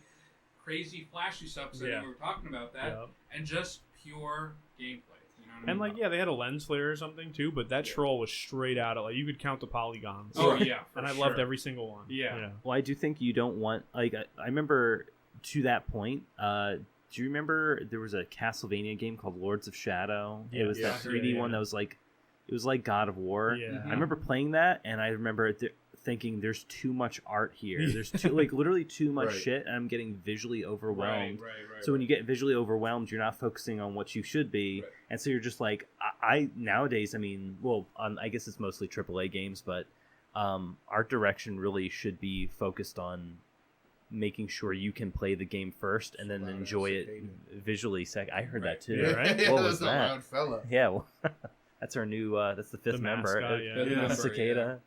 crazy flashy stuff. So Yeah. we were talking about that, Yeah. and just pure gameplay. You know what I And mean? like, yeah, they had a lens flare or something too, but that troll was straight out of like you could count the polygons. Oh yeah, for and I sure. loved every single one. Yeah. Well, I do think you don't want like I remember to that point. Do you remember there was a Castlevania game called Lords of Shadow? It was Yeah, that 3D yeah. one that was like it was like God of War. Yeah. I remember playing that, and I remember thinking, "There's too much art here. There's too like literally too much Right. shit, and I'm getting visually overwhelmed." Right. So when you get visually overwhelmed, you're not focusing on what you should be, Right. and so you're just like, I nowadays, I mean, well, I guess it's mostly AAA games, but art direction really should be focused on making sure you can play the game first and then Loud enjoy it cicada. visually. I heard Right. that too. Yeah, right? What was That's a that? loud fella. Yeah, well, that's our new. That's the fifth The member. mascot, yeah. Fifth Yeah. member, Cicada.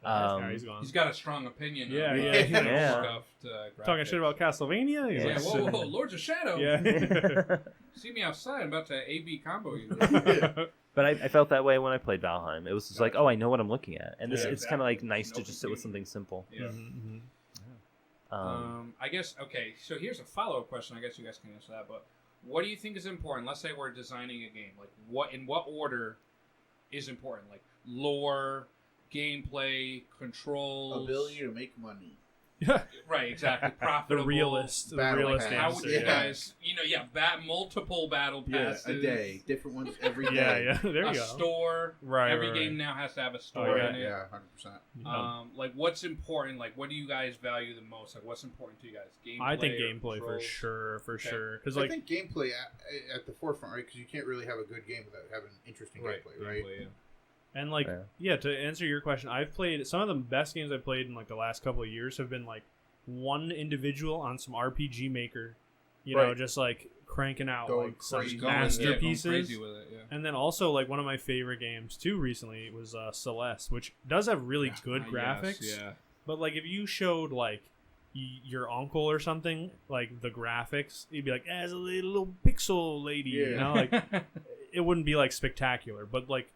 Yeah, he's gone. He's got a strong opinion. Yeah, on yeah, yeah. scuffed, Talking shit about Castlevania. He's Yeah, like, whoa, Lords of Shadow. Yeah. See me outside. I'm about to AB combo you. But I felt that way when I played Valheim. It was just like, oh, I know what I'm looking at, and this Yeah, it's kind of like nice No to just sit with confusion. something simple. Yeah. Mhm. I guess okay. So here's a follow-up question. I guess you guys can answer that. But what do you think is important? Let's say we're designing a game. Like in what order is important? Like lore, gameplay, controls, Ability to make money. Right, exactly. The Profitable. realist Battle answer. pass. How would you Yeah. guys? Multiple battle Yeah, passes. a day. Different ones every day. Yeah, there A you go. store. Right, Every right, game right. now has to have a store yeah. in it. Yeah, 100%. Like what's important? Like what do you guys value the most? Like what's important to you guys? Gameplay. I think or gameplay for controls? sure, Okay. Because I like think gameplay at the forefront, right? Because you can't really have a good game without having interesting Right. gameplay, right? Gameplay, yeah. and like Yeah. yeah, to answer your question, I've played some of the best games I've played in like the last couple of years have been like one individual on some RPG Maker You know, Right. just like cranking out Going like some crazy. Going masterpieces. crazy with it. Yeah. And then also like one of my favorite games too recently was Celeste, which does have really good graphics. Yes, yeah. But like if you showed like your uncle or something like the graphics, he'd be like, "As a little pixel lady," you Yeah. know, like it wouldn't be like spectacular. But like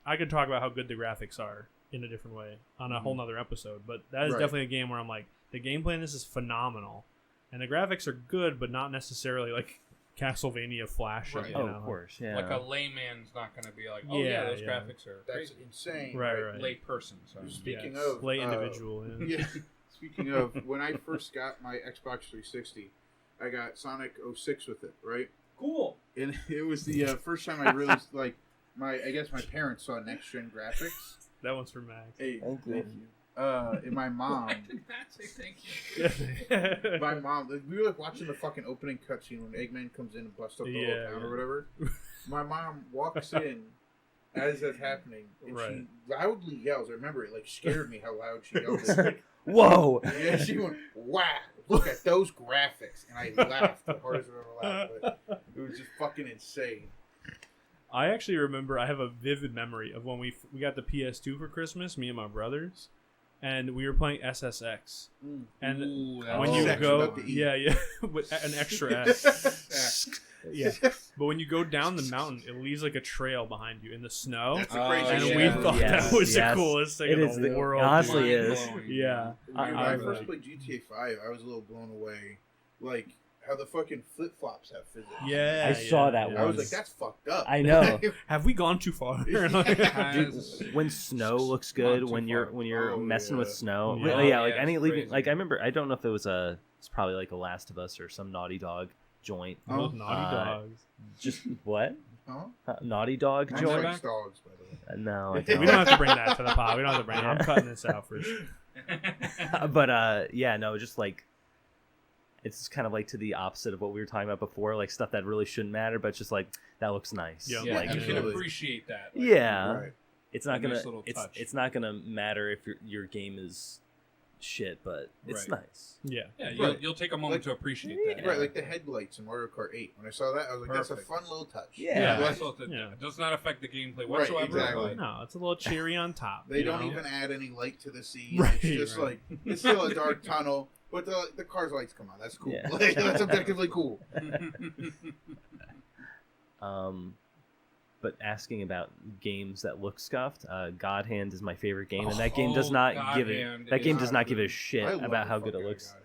I could talk about how good the graphics are in a different way on a whole nother episode. But that is Right. definitely a game where I'm like, the gameplay in this is phenomenal, and the graphics are good, but not necessarily like Castlevania flashy. Right. You Oh, know? of course, yeah. Like a layman's not going to be like, oh yeah, those graphics are That's crazy. insane. Right. Lay person. So. Speaking Yes. of lay individual, yeah. Yeah. Speaking of, when I first got my Xbox 360, I got Sonic 06 with it, right? Cool. And it was the first time I really like I guess my parents saw next gen graphics. That one's for Max. Hey, Thank you. And my mom, Why did Matt say thank you? my mom, we were like watching the fucking opening cutscene when Eggman comes in and busts up the whole Yeah, town yeah. or whatever. My mom walks in as that's happening, and Right. she loudly yells. I remember it like scared me how loud she yelled. It. Whoa! Yeah, she went, "Wow, look at those graphics," and I laughed the hardest I've ever laughed. But it was just fucking insane. I actually remember I have a vivid memory of when we got the PS2 for Christmas, me and my brothers, and we were playing SSX. And Ooh, when you Sex go, without the E. yeah, with an extra S, yeah. But when you go down the mountain, it leaves like a trail behind you in the snow, That's the Oh, crazy and shit. we yeah. thought Yes, that was yes. the coolest thing It in is the the- world. honestly dude. is. Mind-blowing, Yeah. When I I- first played GTA 5, I was a little blown away, like how the fucking flip flops have physics. Yeah, I saw that I was once. like, that's fucked up. I know. Have we gone too far? Dude, Has- when snow looks Not good, too when you're far. Oh, messing with yeah. snow, Yeah. yeah, like Yeah, any it's leaving, crazy. like I remember, I don't know if it was it's probably like a Last of Us or some Naughty Dog joint. Those naughty dogs. Just what? Huh? Naughty Dog I joint? like dogs, by the way. No, I We don't. don't have to bring that to the pod. We don't have to bring it. I'm cutting this out for sure. But yeah, no, just like it's kind of like to the opposite of what we were talking about before, like stuff that really shouldn't matter, but just like that looks nice. Yeah. yeah, like, you can absolutely. appreciate that. Like, yeah. Right. It's not A gonna nice little touch. it's not gonna matter if your game is shit, but it's Right. nice. Yeah. Yeah, Right. you'll take a moment Like- to appreciate that. Right, like the headlights in Mario Kart 8. When I saw that, I was like, that's a Perfect. fun little touch. Yeah. Yeah, Like, that's what the, Yeah. it does not affect the gameplay Right, whatsoever. exactly. but- No, it's a little cherry on top. they you don't know? even add any light to the scene. Right, It's just right. like, it's still a dark tunnel, but the car's lights come on. That's cool. Yeah. Like, that's objectively cool. But asking about games that look scuffed, God Hand is my favorite game, and that Oh, game does not God give it. Hand That is game does not not give a good. shit I love about the how good fuck it out of looks. God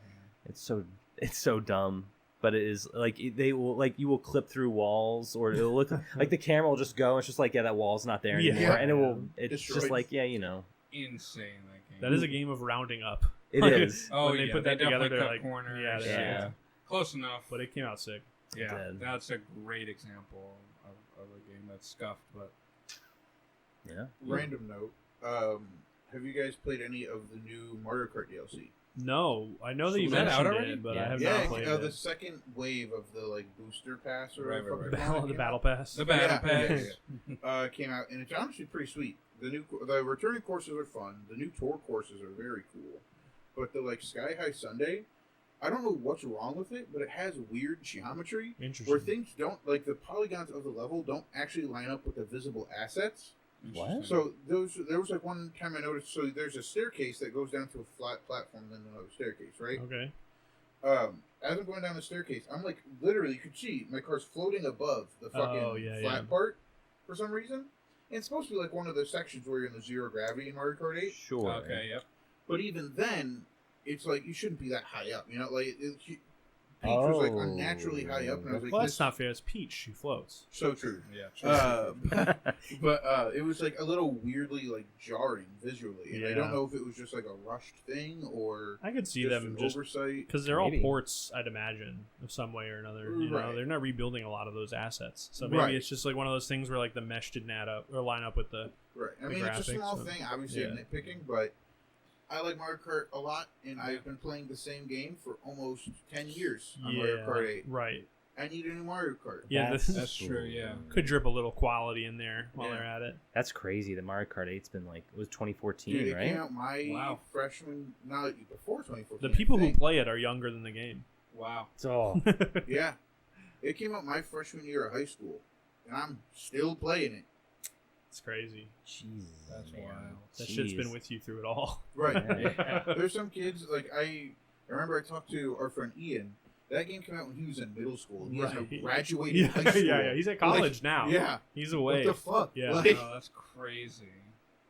Hand. It's so dumb, but it is like they will like you will clip through walls, or it'll look like the camera will just go. And it's just like, yeah, that wall's not there Yeah. anymore, Yeah. and it will. It's Destroyed. just like, yeah, you know, Insane, that game. That is a game of rounding up. it Like, is. Oh, when they yeah, put that together, definitely they're cut like, corners. yeah, they yeah. do. Close enough. But it came out sick. Yeah, did. that's a great example of a game that's scuffed, but Yeah. Random note. Have you guys played any of the new Mario Kart DLC? No, I know that you Is that out mentioned already? it, but Yeah. I have Yeah, not played the it. second wave of the like booster pass or Right, whatever right, the right. fuck it's called The came battle out. pass. the battle Yeah, pass. Came out, and it's honestly pretty sweet. The returning courses are fun. The new tour courses are very cool. But the like Sky High Sunday, I don't know what's wrong with it, but it has weird geometry Interesting. where things don't like the polygons of the level don't actually line up with the visible assets. What? So there was like one time I noticed. So there's a staircase that goes down to a flat platform, then another staircase, right? Okay. As I'm going down the staircase, I'm like literally, you could see my car's floating above the fucking Oh, yeah, flat yeah. part for some reason. And it's supposed to be like one of those sections where you're in the zero gravity in Mario Kart 8. Sure. Okay, yep. But even then, it's like you shouldn't be that high up. You know, like Peach was like unnaturally high up, and I was like, Well, this that's not fair. It's Peach. She floats. so true. Yeah. But it was like a little weirdly like jarring visually, and I Yeah. don't know if it was just like a rushed thing or I could see just them an just oversight. because they're all Maybe. ports, I'd imagine, of some way or another. You know, Right. they're not rebuilding a lot of those assets, so maybe Right. it's just like one of those things where like the mesh didn't add up or line up with the. Right. I the mean, it's a graphics, small so- thing. Obviously, I'm yeah. nitpicking, but I like Mario Kart a lot, and I've been playing the same game for almost 10 years on Mario Kart 8. Right. I need a new Mario Kart. Yeah, That's true, yeah. Could drip a little quality in there while Yeah. they're at it. That's crazy. The Mario Kart 8's been like, it was 2014, Dude, it right? came out my Wow. freshman, not before 2014. The people I who think. play it are younger than the game. Wow. Oh, Yeah. It came out my freshman year of high school, and I'm still playing it. It's crazy. Jesus, That's man. wild. That shit's been Jeez. with you through it all. Right. Yeah. There's some kids, like, I remember I talked to our friend Ian. That game came out when he was in middle school. And he hasn't Right. graduated Yeah, high school. yeah. He's at college Like, now. Yeah. He's away. What the fuck? Yeah. Like, Oh, that's crazy.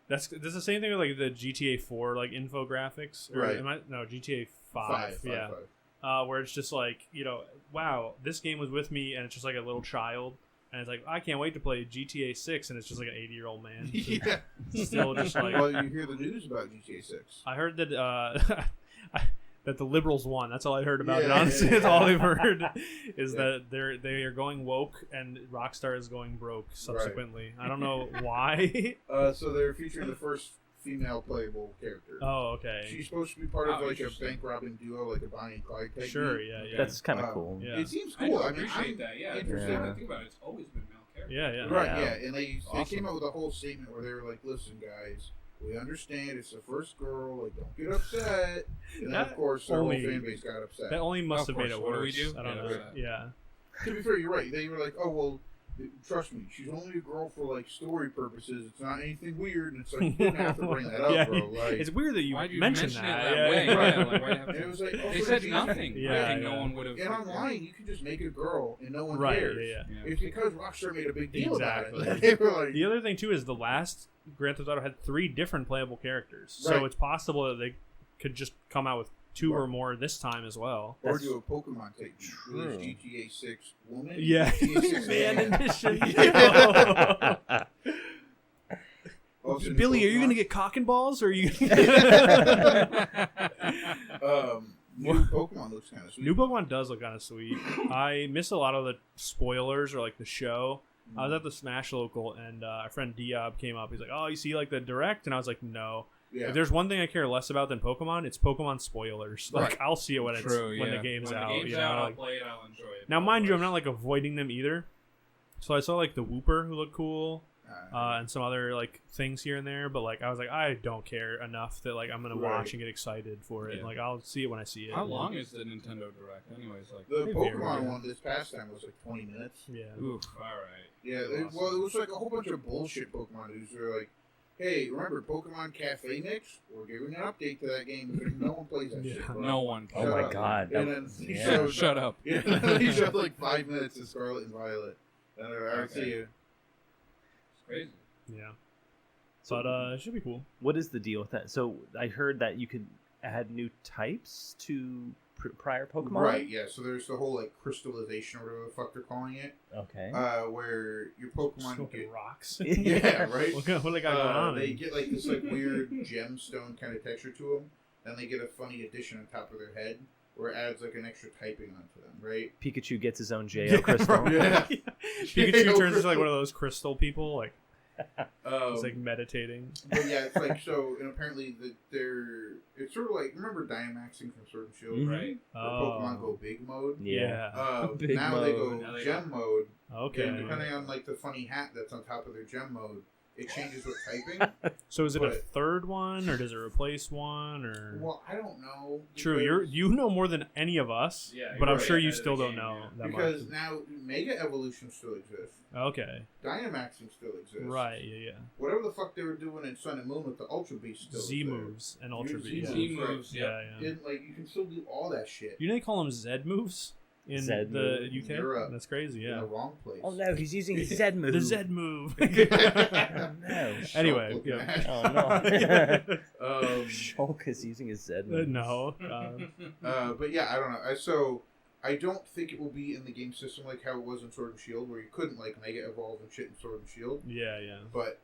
That's the same thing with like the GTA 4 like infographics. Or Right. No, GTA 5. five, Yeah. Where it's just like, wow, this game was with me, and it's just like a little child, and it's like, I can't wait to play GTA 6, and it's just like an 80-year-old man. Yeah. Still just like, Well, you hear the news about GTA 6. I heard that that the liberals won. That's all I heard about it. Yeah, Honestly, yeah, that's yeah. all I've heard is Yeah. that they are going woke, and Rockstar is going broke. Subsequently, I don't know why. So they're featuring the first female playable character. Oh, okay. She's supposed to be part of Oh, like a interesting. bank robbing duo, like a Bonnie and Clyde type. Sure, beat. yeah. That's kind of Uh, cool. Yeah. It seems I cool. do I mean, appreciate I'm that. Yeah. interested. Yeah. I think about it. It's always been male characters. Yeah. Right, Yeah. yeah, and they Awesome. came out with a whole statement where they were like, "Listen, guys, we understand it's the first girl. Like, don't get upset." And then, That of course, their whole only- fan base got upset. That only must Of have made course. it What do we worse. do? I don't Yeah, know. right. Yeah. To be fair, you're right. They were like, "Oh well, trust me, she's only a girl for like story purposes. It's not anything weird." And it's like, you didn't have to bring that up, Yeah, bro. Like, it's weird that you Why'd you mentioned mention that. it that Yeah, way? yeah. Right. Yeah, like, why'd you have and to- it was like, They for said the nothing. Yeah, I think yeah. no one would have. And online, you could just make a girl, and no one Right. cares. Yeah. Yeah. It's because Rockstar made a big deal Exactly. about it. They were like, The other thing too is the last Grand Theft Auto had 3 different playable characters, so Right. it's possible that they could just come out with 2 or Right. more this time as well. or That's do a Pokemon type. Release true. GTA 6 woman. Yeah, GTA 6 man man. edition. Also, Billy, are you Pokemon. gonna get cock and balls, or are you? New Pokemon looks kind of sweet. New Pokemon does look kind of sweet. I miss a lot of the spoilers or like the show. I was at the Smash local, and our friend Diab came up. He's like, "Oh, you see like the direct?" And I was like, "No." Yeah. If there's one thing I care less about than Pokemon, it's Pokemon spoilers. Like Right. I'll see it when it's True. when Yeah. the game's when out. The game's you out. know, I'll like- play it. I'll enjoy it. now, mind you, I'm not like avoiding them either. So I saw like the Wooper who looked cool, and some other like things here and there. But like I was like, I don't care enough that like I'm gonna Right. watch and get excited for it. Yeah. Like I'll see it when I see it. How long is the Nintendo Direct, anyways? Like, the Maybe Pokemon yeah. one this past time was like 20 minutes. Yeah. oof. All right. Yeah, well, it was like a whole bunch of bullshit Pokemon news. They're like, "Hey, remember Pokemon Cafe Mix? We're giving an update to that game because no one plays that Yeah. shit." Bro. No one. Oh Shut my up. god. And That, then he yeah. showed, Shut up. Yeah, and then he showed like 5 minutes of Scarlet and Violet. And I Okay. see you. It's crazy. Yeah. But it should be cool. what is the deal with that? So I heard that you could add new types to prior Pokemon. Right, yeah. So there's the whole like crystallization or whatever the fuck they're calling it, Okay. where your Pokemon Smoking get rocks. yeah, right. what do they got going on? They get like this like weird gemstone kind of texture to them, and they get a funny addition on top of their head where it adds like an extra typing onto them, right? Pikachu gets his own Jo crystal. Yeah. Pikachu Jo turns into like crystal. one of those crystal people, like Um, he's like meditating. but yeah, it's like so, and apparently it's sort of like remember Dynamaxing from Sword and Shield, Mhm. right? Where Pokemon go big mode. Yeah. Big Now they go mode. Now they gem mode, Okay. and depending on like the funny hat that's on top of their gem mode, it changes with typing. So is it a but- third one, or does it replace one, or? Well, I don't know. True, because- you know more than any of us. Yeah, but you're I'm right sure you ahead of still the don't game, know yeah. that because much. now Mega Evolution still exists. Okay. Dynamaxing still exists. Right. Yeah. Whatever the fuck they were doing in Sun and Moon with the Ultra Beast still Z is there. moves and Ultra Z Beast. Z moves, moves. Yeah. Yeah. Yeah. And like you can still do all that shit You know they call them Z moves in Zed the move. UK. Europe. That's crazy. in Yeah. the wrong place. Oh no, he's using his Z move. The Z move. Oh no. Anyway, Look, yeah. man. Oh no. Um, Shulk is using his Z move. No. but yeah, I don't know. So I don't think it will be in the game system like how it was in Sword and Shield, where you couldn't like Mega Evolve and shit in Sword and Shield. Yeah. Yeah. But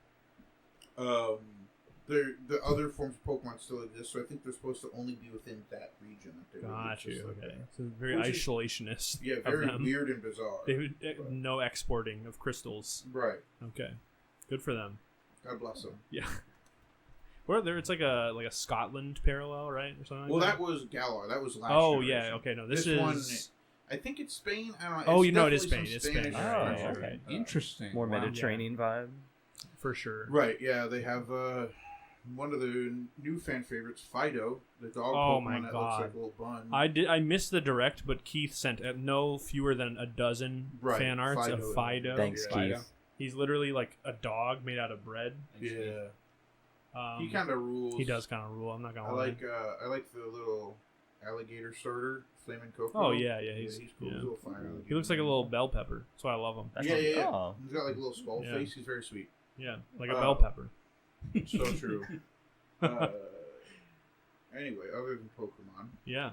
the other forms of Pokemon still exist, so I think they're supposed to only be within that region. That they would Got exist you. like Okay. that. So very Which is- isolationist. Yeah, of very them. weird and bizarre. They would, no exporting of crystals. Right. Okay. Good for them. God bless them. Yeah. Where there, it's like a Scotland parallel, right, or something. Well, like that was Galar. That was last. Oh generation. yeah. Okay. No, this This is. one, I think it's Spain. I don't know. Oh, It's you know it is definitely Spain. some It's Spain. Spanish Oh, country. okay. Interesting. More Wow. Mediterranean vibe. for sure. Right. Yeah, they have one of the new fan favorites, Fido, the dog Oh Pokemon my that God. looks like a little bun. I missed the direct, but Keith sent no fewer than a dozen Right, fan arts of Fido. Fido. Thanks, Yeah. Keith. He's literally like a dog made out of bread. Yeah, Um, he kind of rules. He does kind of rule. I'm not gonna I lie. like the little alligator starter, Flamin' Coco. Oh yeah, he's cool. yeah. He's a little fire alligator. He looks like a little bell pepper. That's why I love him. That's Yeah. Oh. He's got like a little skull Yeah. face. He's very sweet. Yeah, like a bell pepper. So true. Anyway, other than Pokemon, Yeah.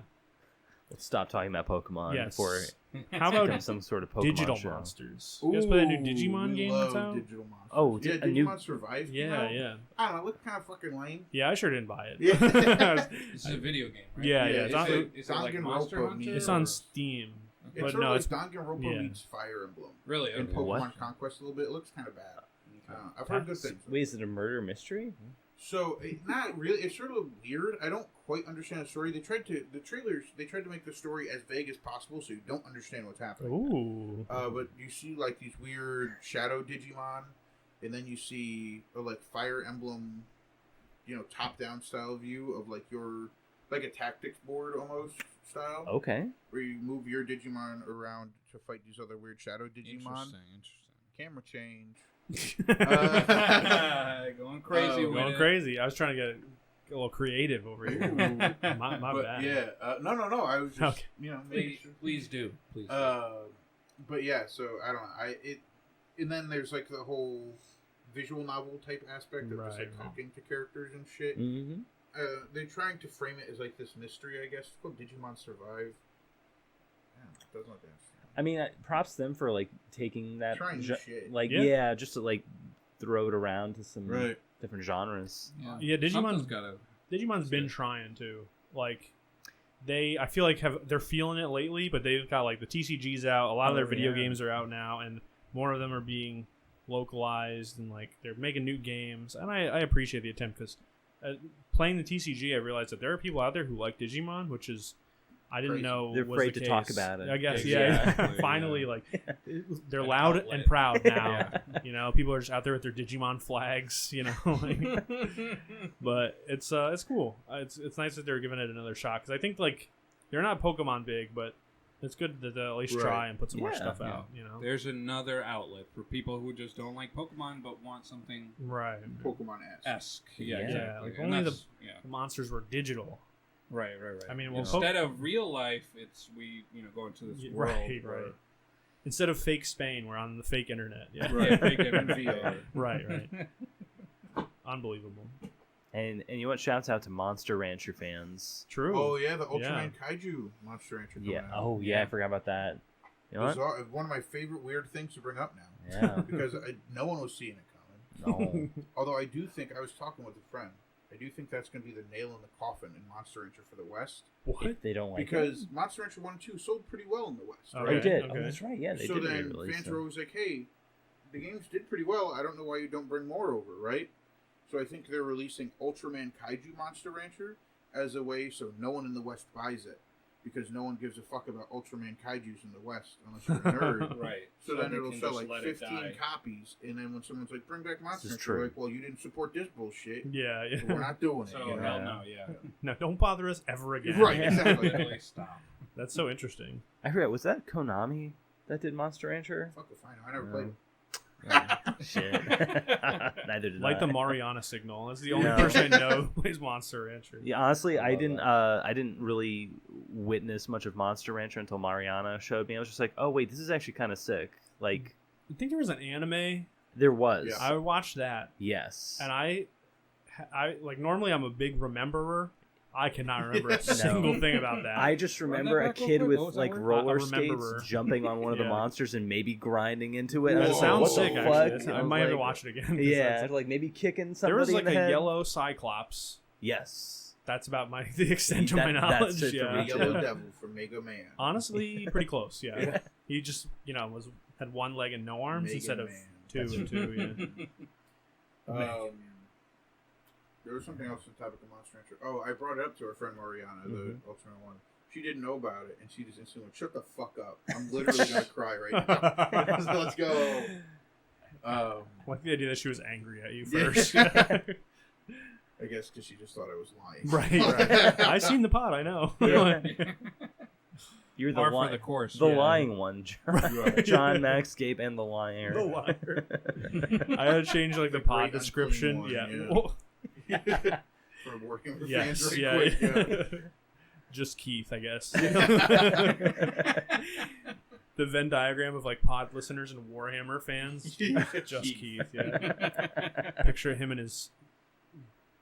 Let's stop talking about Pokemon Yes. before it How becomes about some sort of Pokemon digital show. monsters? You guys play that new Digimon we game love that's out? Digital monsters. Oh, yeah, a new- Digimon Survive. came Yeah, out. yeah. I don't know. It looked kind of fucking lame. Yeah, I sure didn't buy it. Yeah. It's a video game, right? Yeah, yeah, It's on, Is it like Danganronpa Monster Hunter? it's or- on Steam. It's But sort no, of it's like Danganronpa yeah. meets Fire Emblem Really? and Okay. Pokemon What? Conquest a little bit. It looks kind of bad. I've heard good things. Wait, is it a murder mystery? So not really. It's sort of weird. I don't quite understand the story. They tried to make the story as vague as possible, so you don't understand what's happening. Ooh. But you see like these weird shadow Digimon, and then you see a like Fire Emblem, top-down style view of like a tactics board almost style, Okay. where you move your Digimon around to fight these other weird shadow Digimon. Interesting. Camera change. Going crazy. Oh, with Going it. crazy. I was trying to get a little creative over here. my But bad. yeah, no. I was just Okay. making Please, sure. please do. Please. Do. But yeah, so I don't know. And then there's like the whole visual novel type aspect of just like Right. talking to characters and shit. Mm-hmm. They're trying to frame it as like this mystery, I guess. It's called Digimon Survive. Yeah, it doesn't look interesting. I mean, props to them for like taking that, Trying new shit. like Yeah. just to like throw it around to some different genres. Yeah, Something's gotta. Digimon's been trying to. Like, I feel like they're feeling it lately, but they've got like the TCGs out. A lot of their video yeah. games are out now, and more of them are being localized, and like they're making new games. And I appreciate the attempt because playing the TCG, I realized that there are people out there who like Digimon, which is I didn't Crazy. know They're was afraid the to talk case. about it. I guess, Exactly, yeah. Finally, yeah. like they're An loud outlet. and proud now. Yeah. You know, people are just out there with their Digimon flags. You know, like, but it's cool. It's nice that they're giving it another shot because I think like they're not Pokemon big, but it's good that they'll at least Right. try and put some more Yeah. stuff Yeah. out. You know, There's another outlet for people who just don't like Pokemon but want something right? Pokemon esque. Yeah. Yeah, Yeah, exactly. like And only that's- yeah. The monsters were digital. Right. I mean, You well, know, instead of real life, it's we go into this world. Right. Instead of fake Spain, we're on the fake internet. Yeah. Right. Fake it in VR. Right. Unbelievable. And you want shouts out to Monster Rancher fans. True. Oh yeah, the Ultraman Kaiju Monster Rancher. Yeah. coming out. Oh yeah, I forgot about that. You know what? Bizarre, one of my favorite weird things to bring up now Yeah. because no one was seeing it coming. No. Although I do think I was talking with a friend. I do think that's going to be the nail in the coffin in Monster Rancher for the West What? If they don't like because it. Monster Rancher 1 and 2 sold pretty well in the West. Oh, Oh, right? it did. Okay. Oh, that's right. Yeah, they So did then re-release fans them. were always like, "Hey, the games did pretty well. I don't know why you don't bring more over, right?" So I think they're releasing Ultraman Kaiju Monster Rancher as a way so no one in the West buys it because no one gives a fuck about Ultraman Kaijus in the West unless you're a nerd. Right. So then they it'll can sell just like let it 15 die. copies, and then when someone's like, "Bring back Monster is Rancher," true. you're like, "Well, you didn't support this bullshit. Yeah. So we're not doing it." So you know? hell no, yeah. No, don't bother us ever again. Right, exactly. Literally stop. That's so interesting. I forgot. Was that Konami that did Monster Rancher? Fuck if I know. I never played it. Shit. Neither did Like I. the Mariana Signal. That's the only Yeah. person I know who plays Monster Rancher. Yeah, honestly, I love didn't. that. I didn't really witness much of Monster Rancher until Mariana showed me. I was just like, oh wait, this is actually kind of sick. Like I think there was an anime. there was. Yeah. I watched that, Yes. and I like normally I'm a big rememberer. I cannot remember a single thing about that. I just Run that remember a back real kid quick. with What was that like word? roller A rememberer. skates jumping on one of the Yeah. monsters and maybe grinding into it. I That was like, sounds what sick. the Actually, fuck? I was might have to like- watch it again. 'cause Yeah, that's- like maybe kicking there somebody was like in the a head. yellow Cyclops. Yes. That's about the extent of my That's knowledge. it for Yeah. me, The Yellow Devil from Mega Man. Honestly, pretty close. Yeah. Yeah. He just had one leg and no arms Mega instead of Man. two and two. Yeah. There was something else on the topic of Monster Rancher. Oh, I brought it up to our friend Mariana, the Mm-hmm. Ultraman one. She didn't know about it, and she just instantly went, "Shut the fuck up! I'm literally gonna cry right now." So let's go. I like the idea that she was angry at you Yeah. first. I guess because she just thought I was lying. Right. I seen the pod. I know. You're the Par for li- the course. the yeah. lying one, John Max, Gabe, and the liar. The liar. I had to change like the pod great description. unclean one, Yeah. For working with Yes. fans Yeah. right quick. Just Keith, I guess. The Venn diagram of like pod listeners and Warhammer fans. Just Keith. Yeah. Picture him and his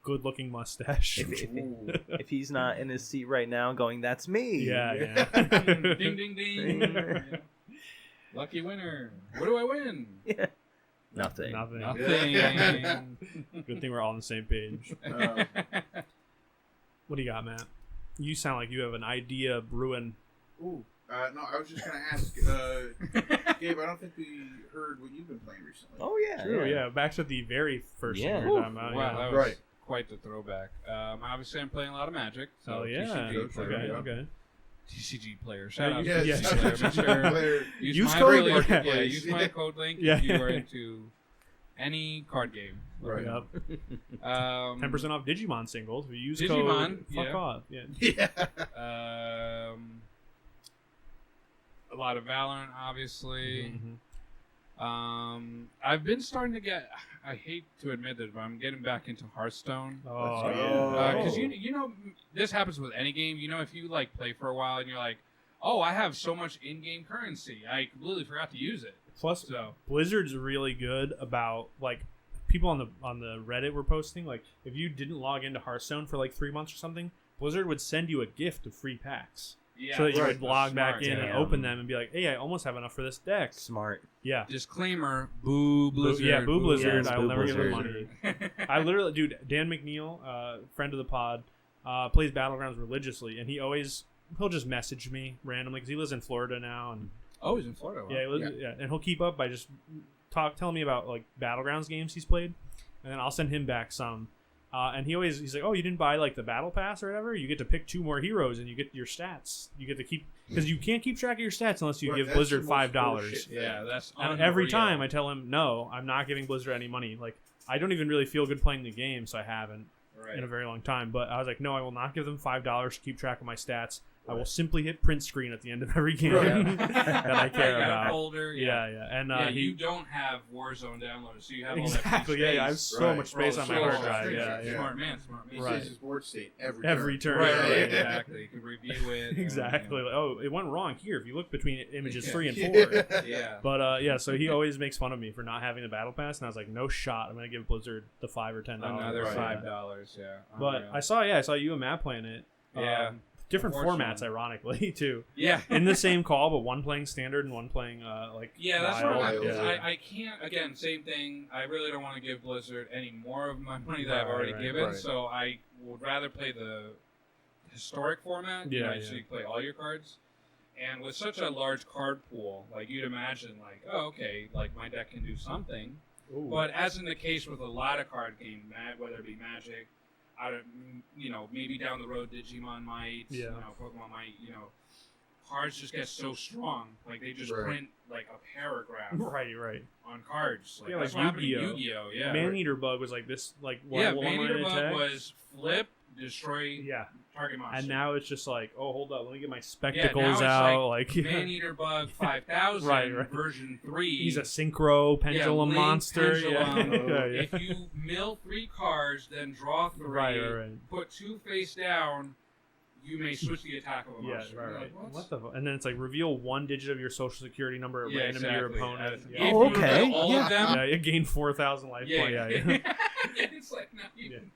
good-looking mustache. If he's not in his seat right now going, that's me. Yeah. Ding, ding, ding. Lucky winner. What do I win? Yeah. Nothing. Nothing. Good thing we're all on the same page. What do you got, Matt? You sound like you have an idea brewing. Ooh. No, I was just going to ask, Gabe, I don't think we heard what you've been playing recently. Oh, yeah. True, yeah. Back to the very first Yeah. thing we were talking about. Wow, yeah. that was Right. quite the throwback. Obviously, I'm playing a lot of Magic. So Oh, yeah. TCG player. Okay, Okay. TCG player. Shout out Yeah, to yeah. TCG player. Make sure Player. Use my code link. Marketplace. Yeah, use my code link Yeah. if you are into any card game. Right. Yep. 10% 10% off Digimon singles. If you use Digimon, code fuck yeah. off. Yeah. Yeah. A lot of Valorant, obviously. Mhm. I've been starting to get. I hate to admit it, but I'm getting back into Hearthstone. Oh, yeah. Because you know this happens with any game. You know, if you like play for a while and you're like, oh, I have so much in-game currency, I completely forgot to use it. Plus, So Blizzard's really good about like people on the Reddit were posting like if you didn't log into Hearthstone for like 3 months or something, Blizzard would send you a gift of free packs. yeah, So that you right. would log That's back smart, in yeah. and open them and be like, hey, I almost have enough for this deck. Smart. Yeah. Disclaimer: Boo Blizzard. Yeah, boo Blizzard. Yes, I will boo never give them Blizzard. money. I literally, dude, Dan McNeil, friend of the pod, plays Battlegrounds religiously, and he'll just message me randomly because he lives in Florida now, and Oh, he's in Florida. Wow. yeah, and he'll keep up by just telling me about like Battlegrounds games he's played, and then I'll send him back some. And he's like, oh, you didn't buy like the battle pass or whatever? You get to pick 2 more heroes and you get your stats. You get to keep because you can't keep track of your stats unless you Right, give that's Blizzard the most $5. bullshit thing. Yeah, that's And every unreal. time I tell him no, I'm not giving Blizzard any money. Like I don't even really feel good playing the game, so I haven't Right. in a very long time. But I was like, no, I will not give them $5 to keep track of my stats. I will simply hit print screen at the end of every game Right. that I care You got a about. folder, Yeah, yeah, and yeah, he you don't have Warzone downloaded, so you have exactly. all Yeah, that yeah, I have space. so Right. much space on my So hard much drive. space, Yeah, yeah. yeah. Smart man, smart man. He Right. says his board state Every turn. Right, Yeah, right, yeah, yeah. exactly. You can review it. and, Exactly. you Like, oh, it went wrong here. If you look between images Yeah. 3 and 4. know. Yeah. But yeah, so he always makes fun of me for not having the battle pass, and I was like, no shot. I'm gonna give Blizzard the $5 or $10. Another Right. $5. Yeah. But Unreal. I saw you and Matt playing it. Yeah. Different Unfortunately. formats, ironically, too. Yeah. In the same call, but one playing standard and one playing like Yeah, that's wild. what Wild. I can't. Again, same thing. I really don't want to give Blizzard any more of my money that I've Right, already right, given, right. so I would rather play the historic format. Yeah, So yeah. you play all your cards. And with such a large card pool, like you'd imagine, like, oh, okay, like my deck can do something. Ooh. But as in the case with a lot of card games, whether it be Magic, I don't, maybe down the road Digimon might, Yeah. Pokemon might, cards just get so strong, like they just Right. print like a paragraph right. on cards. Like, Yeah, that's like what happened to Yu-Gi-Oh. Yu-Gi-Oh. Yeah, Man-Eater Bug was like this, like yeah. one Man-Eater line Bug attack. was flip, destroy Yeah, target monster. and now it's just like, oh, hold up, let me get my now spectacles it's out. Like, Man-Eater Bug 5000 Right. version 3. he's a synchro pendulum Link monster. pendulum. Yeah, yeah. If you mill 3 cards, then draw 3, Right. put 2 face down, you may switch the attack of a Yeah, monster. right. You're like, What the? And then it's like reveal 1 digit of your social security number at Yeah, random to your exactly. opponent. If Yeah. you Oh, okay. reveal all Yeah. of them, Yeah, you gain 4,000 life yeah, points. Yeah. it's like not even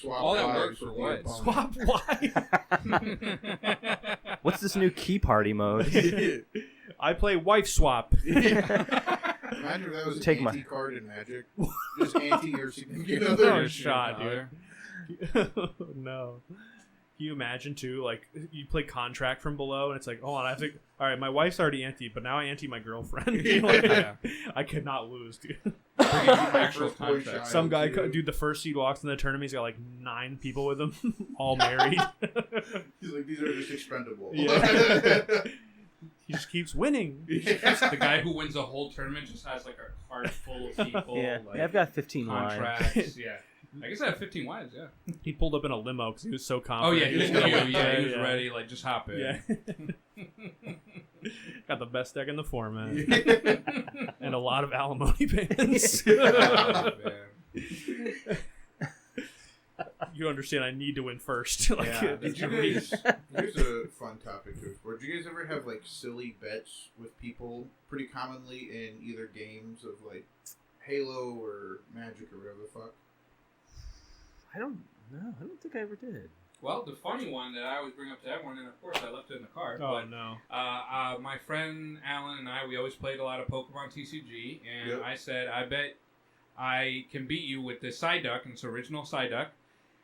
Swap all that lives work for with the what? opponent. Swap why? What's this new key party mode? I play wife swap. Imagine if that was Take an my- anti-card in Magic. Just anti your significant No other. shot, dude. No. Can you imagine too? Like you play contract from below, and it's like, hold on, I have to. All right, my wife's already anti, but now I anti my girlfriend. Like, Yeah. I cannot lose, dude. Actual First boy contract. child, Some guy, too. dude, the first seed walks in the tournament. He's got like 9 people with him, all married. He's like, these are just expendable. Yeah. He just keeps winning. The guy who wins a whole tournament just has like a cart full of people. Yeah, like, I've got 15 lines. contracts. Yeah. I guess I have 15 wives. Yeah. He pulled up in a limo because he was so Oh confident. yeah, he was gonna new. win. Yeah, he was ready. Like, just hop in. Yeah. Got the best deck in the format. And a lot of alimony payments. Oh, man. You understand I need to win first. Like, Yeah. Did you guys? Here's a fun topic to explore. Did you guys ever have like silly bets with people? Pretty commonly in either games of like Halo or Magic or whatever the fuck. I don't know. I don't think I ever did. Well, the funny one that I always bring up to everyone, and of course I left it in the car. oh, but, no. my friend Alan and I, we always played a lot of Pokemon TCG, and Yep. I said, I bet I can beat you with this Psyduck, and it's original Psyduck.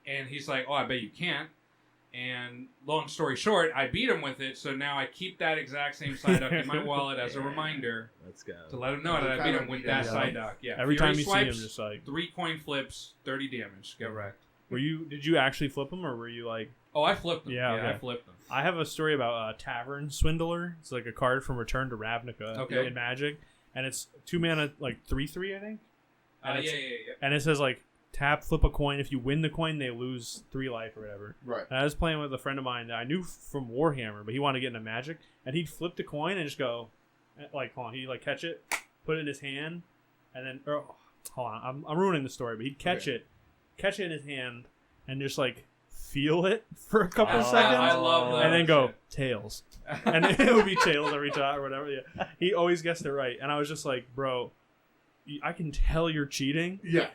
And he's like, oh, I bet you can't. And long story short, I beat him with it, so now I keep that exact same Psyduck in my wallet as a reminder Let's go. to let him know that I beat him with that Psyduck. Yeah. Every Fury time you swipes, see him, just like... 3 coin flips, 30 damage. Get wrecked. Did you actually flip him, or were you like... Oh, I flipped them. Yeah, Yeah, okay. I flipped them. I have a story about Tavern Swindler. It's like a card from Return to Ravnica Okay. in Magic. And it's 2 mana, like 3/3, I think. And Yeah. And it says, like, tap, flip a coin. If you win the coin, they lose 3 life or whatever. Right. And I was playing with a friend of mine that I knew from Warhammer, but he wanted to get into Magic. And he'd flip the coin and just go, like, hold on. He'd, like, catch it, put it in his hand, and then, hold on. I'm ruining the story, but he'd catch it in his hand, and just, like, feel it for a couple of seconds. I love that. And then go, tails. And it would be tails every time or whatever. Yeah. He always guessed it right. And I was just like, bro, I can tell you're cheating, Yeah.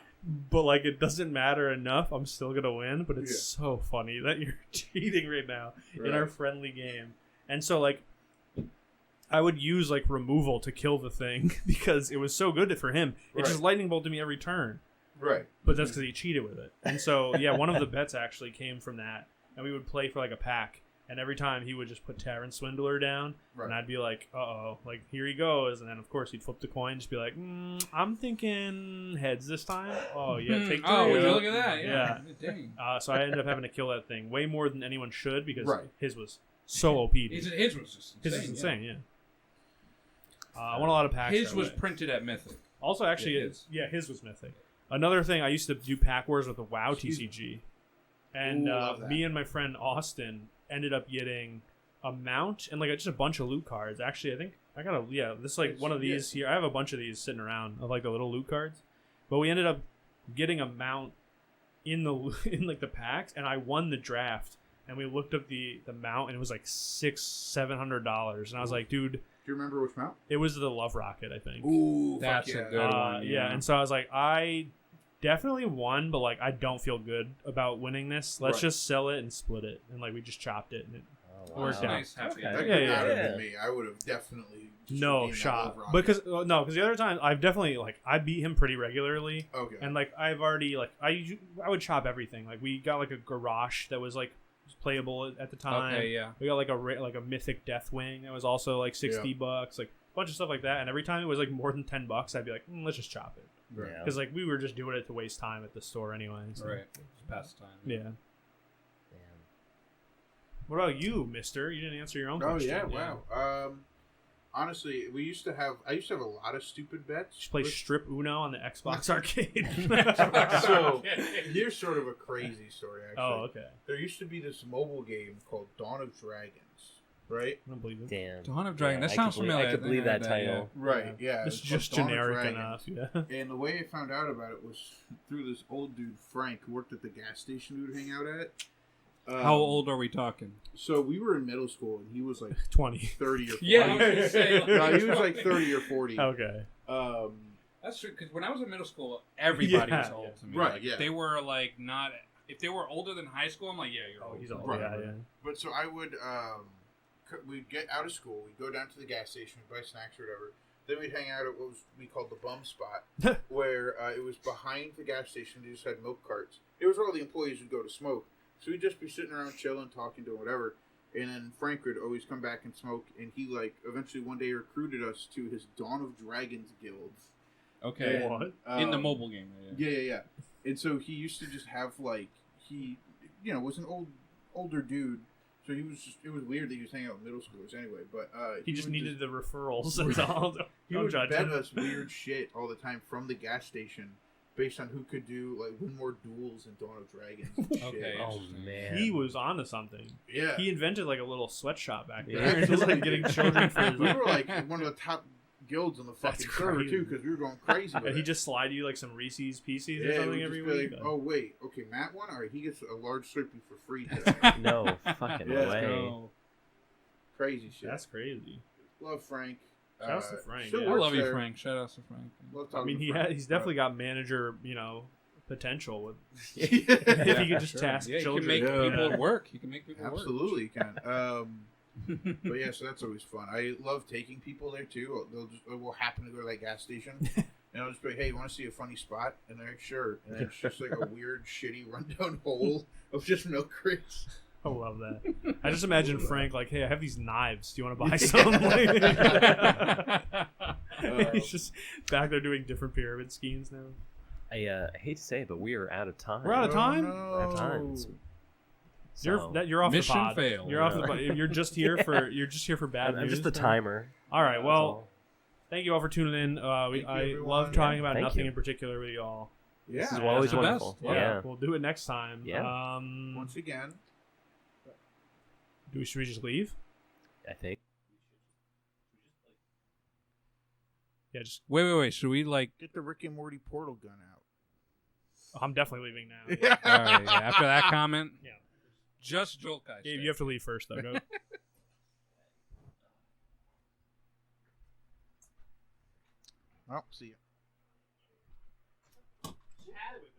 but like it doesn't matter enough. I'm still going to win. But it's so funny that you're cheating right now in our friendly game. And so like I would use like removal to kill the thing because it was so good for him. It just lightning bolted me every turn. Right. But that's because he cheated with it. And so, yeah, one of the bets actually came from that. And we would play for like a pack. And every time he would just put Tavern Swindler down. Right. And I'd be like, uh-oh, like, here he goes. And then, of course, he'd flip the coin, just be like, I'm thinking heads this time. Oh, yeah, take 3. Oh, would you look at that? Yeah. Dang. So I ended up having to kill that thing way more than anyone should because Right. his was so OP. Dude. His was just insane. His is insane, yeah. I won a lot of packs. His that was way. printed at Mythic. Also, actually, his was Mythic. Another thing, I used to do pack wars with the WoW TCG. And Ooh, love that. me and my friend Austin ended up getting a mount and like just a bunch of loot cards. Actually, I think I got this is like one of these here. I have a bunch of these sitting around of like the little loot cards. But we ended up getting a mount in like the packs, and I won the draft. And we looked up the mount, and it was like $600-700. And I was like, dude, Do you remember which mount? it was the Love Rocket, I think. Ooh, That's fuck a yeah. good one. Yeah, and so I was like, I definitely won, but like I don't feel good about winning this. Let's Right. just sell it and split it, and like we just chopped it, and it Oh, worked out. Nice, happy. Okay. That could Yeah, not yeah. have been me. I would have definitely just no redeemed that shot. Love Rocket. Because because the other time I've definitely like I beat him pretty regularly, Okay. and like I've already like I would chop everything. Like we got like a garage that was like playable at the time. Okay, yeah. We got like a mythic Deathwing that was also like $60, like a bunch of stuff like that. And every time it was like more than $10, I'd be like, let's just chop it. Right. Yeah. Because like we were just doing it to waste time at the store anyway. So. Right. Just past time. Yeah. Damn. What about you, Mister? You didn't answer your own Oh question. yeah, wow. Honestly, I used to have a lot of stupid bets. Just play with- Strip Uno on the Xbox arcade. So here's sort of a crazy story. Actually, Oh, okay. there used to be this mobile game called Dawn of Dragons, right? I don't believe it. Damn. Dawn of Dragon. Yeah, That I sounds could believe- familiar. I could believe that title. Right. Yeah. It's was called just Dawn of generic Dragons. enough. Yeah. And the way I found out about it was through this old dude Frank who worked at the gas station we would hang out at. How old are we talking? So we were in middle school, and he was like 20. 30 or 40. Yeah, I was gonna say, like- No, he was like 30 or 40. Okay. That's true. Because when I was in middle school, everybody was Yeah, old yeah. to me. Right, Like, yeah. If they were like not, if they were older than high school, I'm like, yeah, you're old. He's old. Right. Yeah, yeah. But so I would, we'd get out of school, we'd go down to the gas station, we'd buy snacks or whatever. Then we'd hang out at what we called the bum spot, where it was behind the gas station. They just had milk carts. It was where all the employees would go to smoke. So we'd just be sitting around chilling, talking, doing whatever. And then Frank would always come back and smoke. And he, like, eventually one day recruited us to his Dawn of Dragons guild. Okay. And, What? In the mobile game. Yeah. Yeah. And so he used to just have, like, he, was an older dude. So he was just, it was weird that he was hanging out with middle schoolers anyway. But He just would needed the referrals. That's all. He Don't would judge bet him. us weird shit all the time from the gas station. based on who could win more duels in Dawn of Dragons. And shit. Okay. Oh man, He was onto something. Yeah. He invented like a little sweatshop back Yeah. there, just like getting children for his. We were like one of the top guilds on the That's fucking server crazy. too, because we were going crazy. With And he it. just slide you like some Reese's Pieces or Yeah, something we'd every just be week. like, oh wait, okay, Matt won. All right, he gets a large Slurpee for free today. no fucking Yeah, way. No, Crazy shit. that's crazy. Love Frank. Shout outs to Frank, still yeah. I works love you, there. Frank. Shout out to Frank. Love I talking mean, to Frank, he's definitely got manager, potential with but- if he could just Sure. task Yeah, children. you can make Yeah. people work. You can make people Absolutely, you can. work. But yeah, so that's always fun. I love taking people there too. We'll happen to go to that gas station, and I'll just be like, "Hey, you want to see a funny spot?" And they're like, "Sure." And it's just like a weird, shitty, rundown hole of just milk crates. I love that. I just imagine Frank like, "Hey, I have these knives. Do you want to buy some?" He's just back there doing different pyramid schemes now. I hate to say it, but we are out of time. We're out of time? Out of time. So, You're off Mission the pod. failed. You're off the Yeah. pod. You're just here for bad I'm news. just the timer. All right. That's Well, all. thank you all for tuning in. Thank you, I everyone. love talking about Thank nothing you. in particular with y'all. Yeah, This is always the best. wonderful. Yeah. Yeah. We'll do it next time. Yeah. Once again, Should we just leave? I think. Yeah. Just. Wait. Should we like? get the Rick and Morty portal gun out. I'm definitely leaving now. All right. Yeah, after that comment, Yeah. just Jolt guys. Gabe, you have to leave first, though. Go. Oh, see ya. She had it with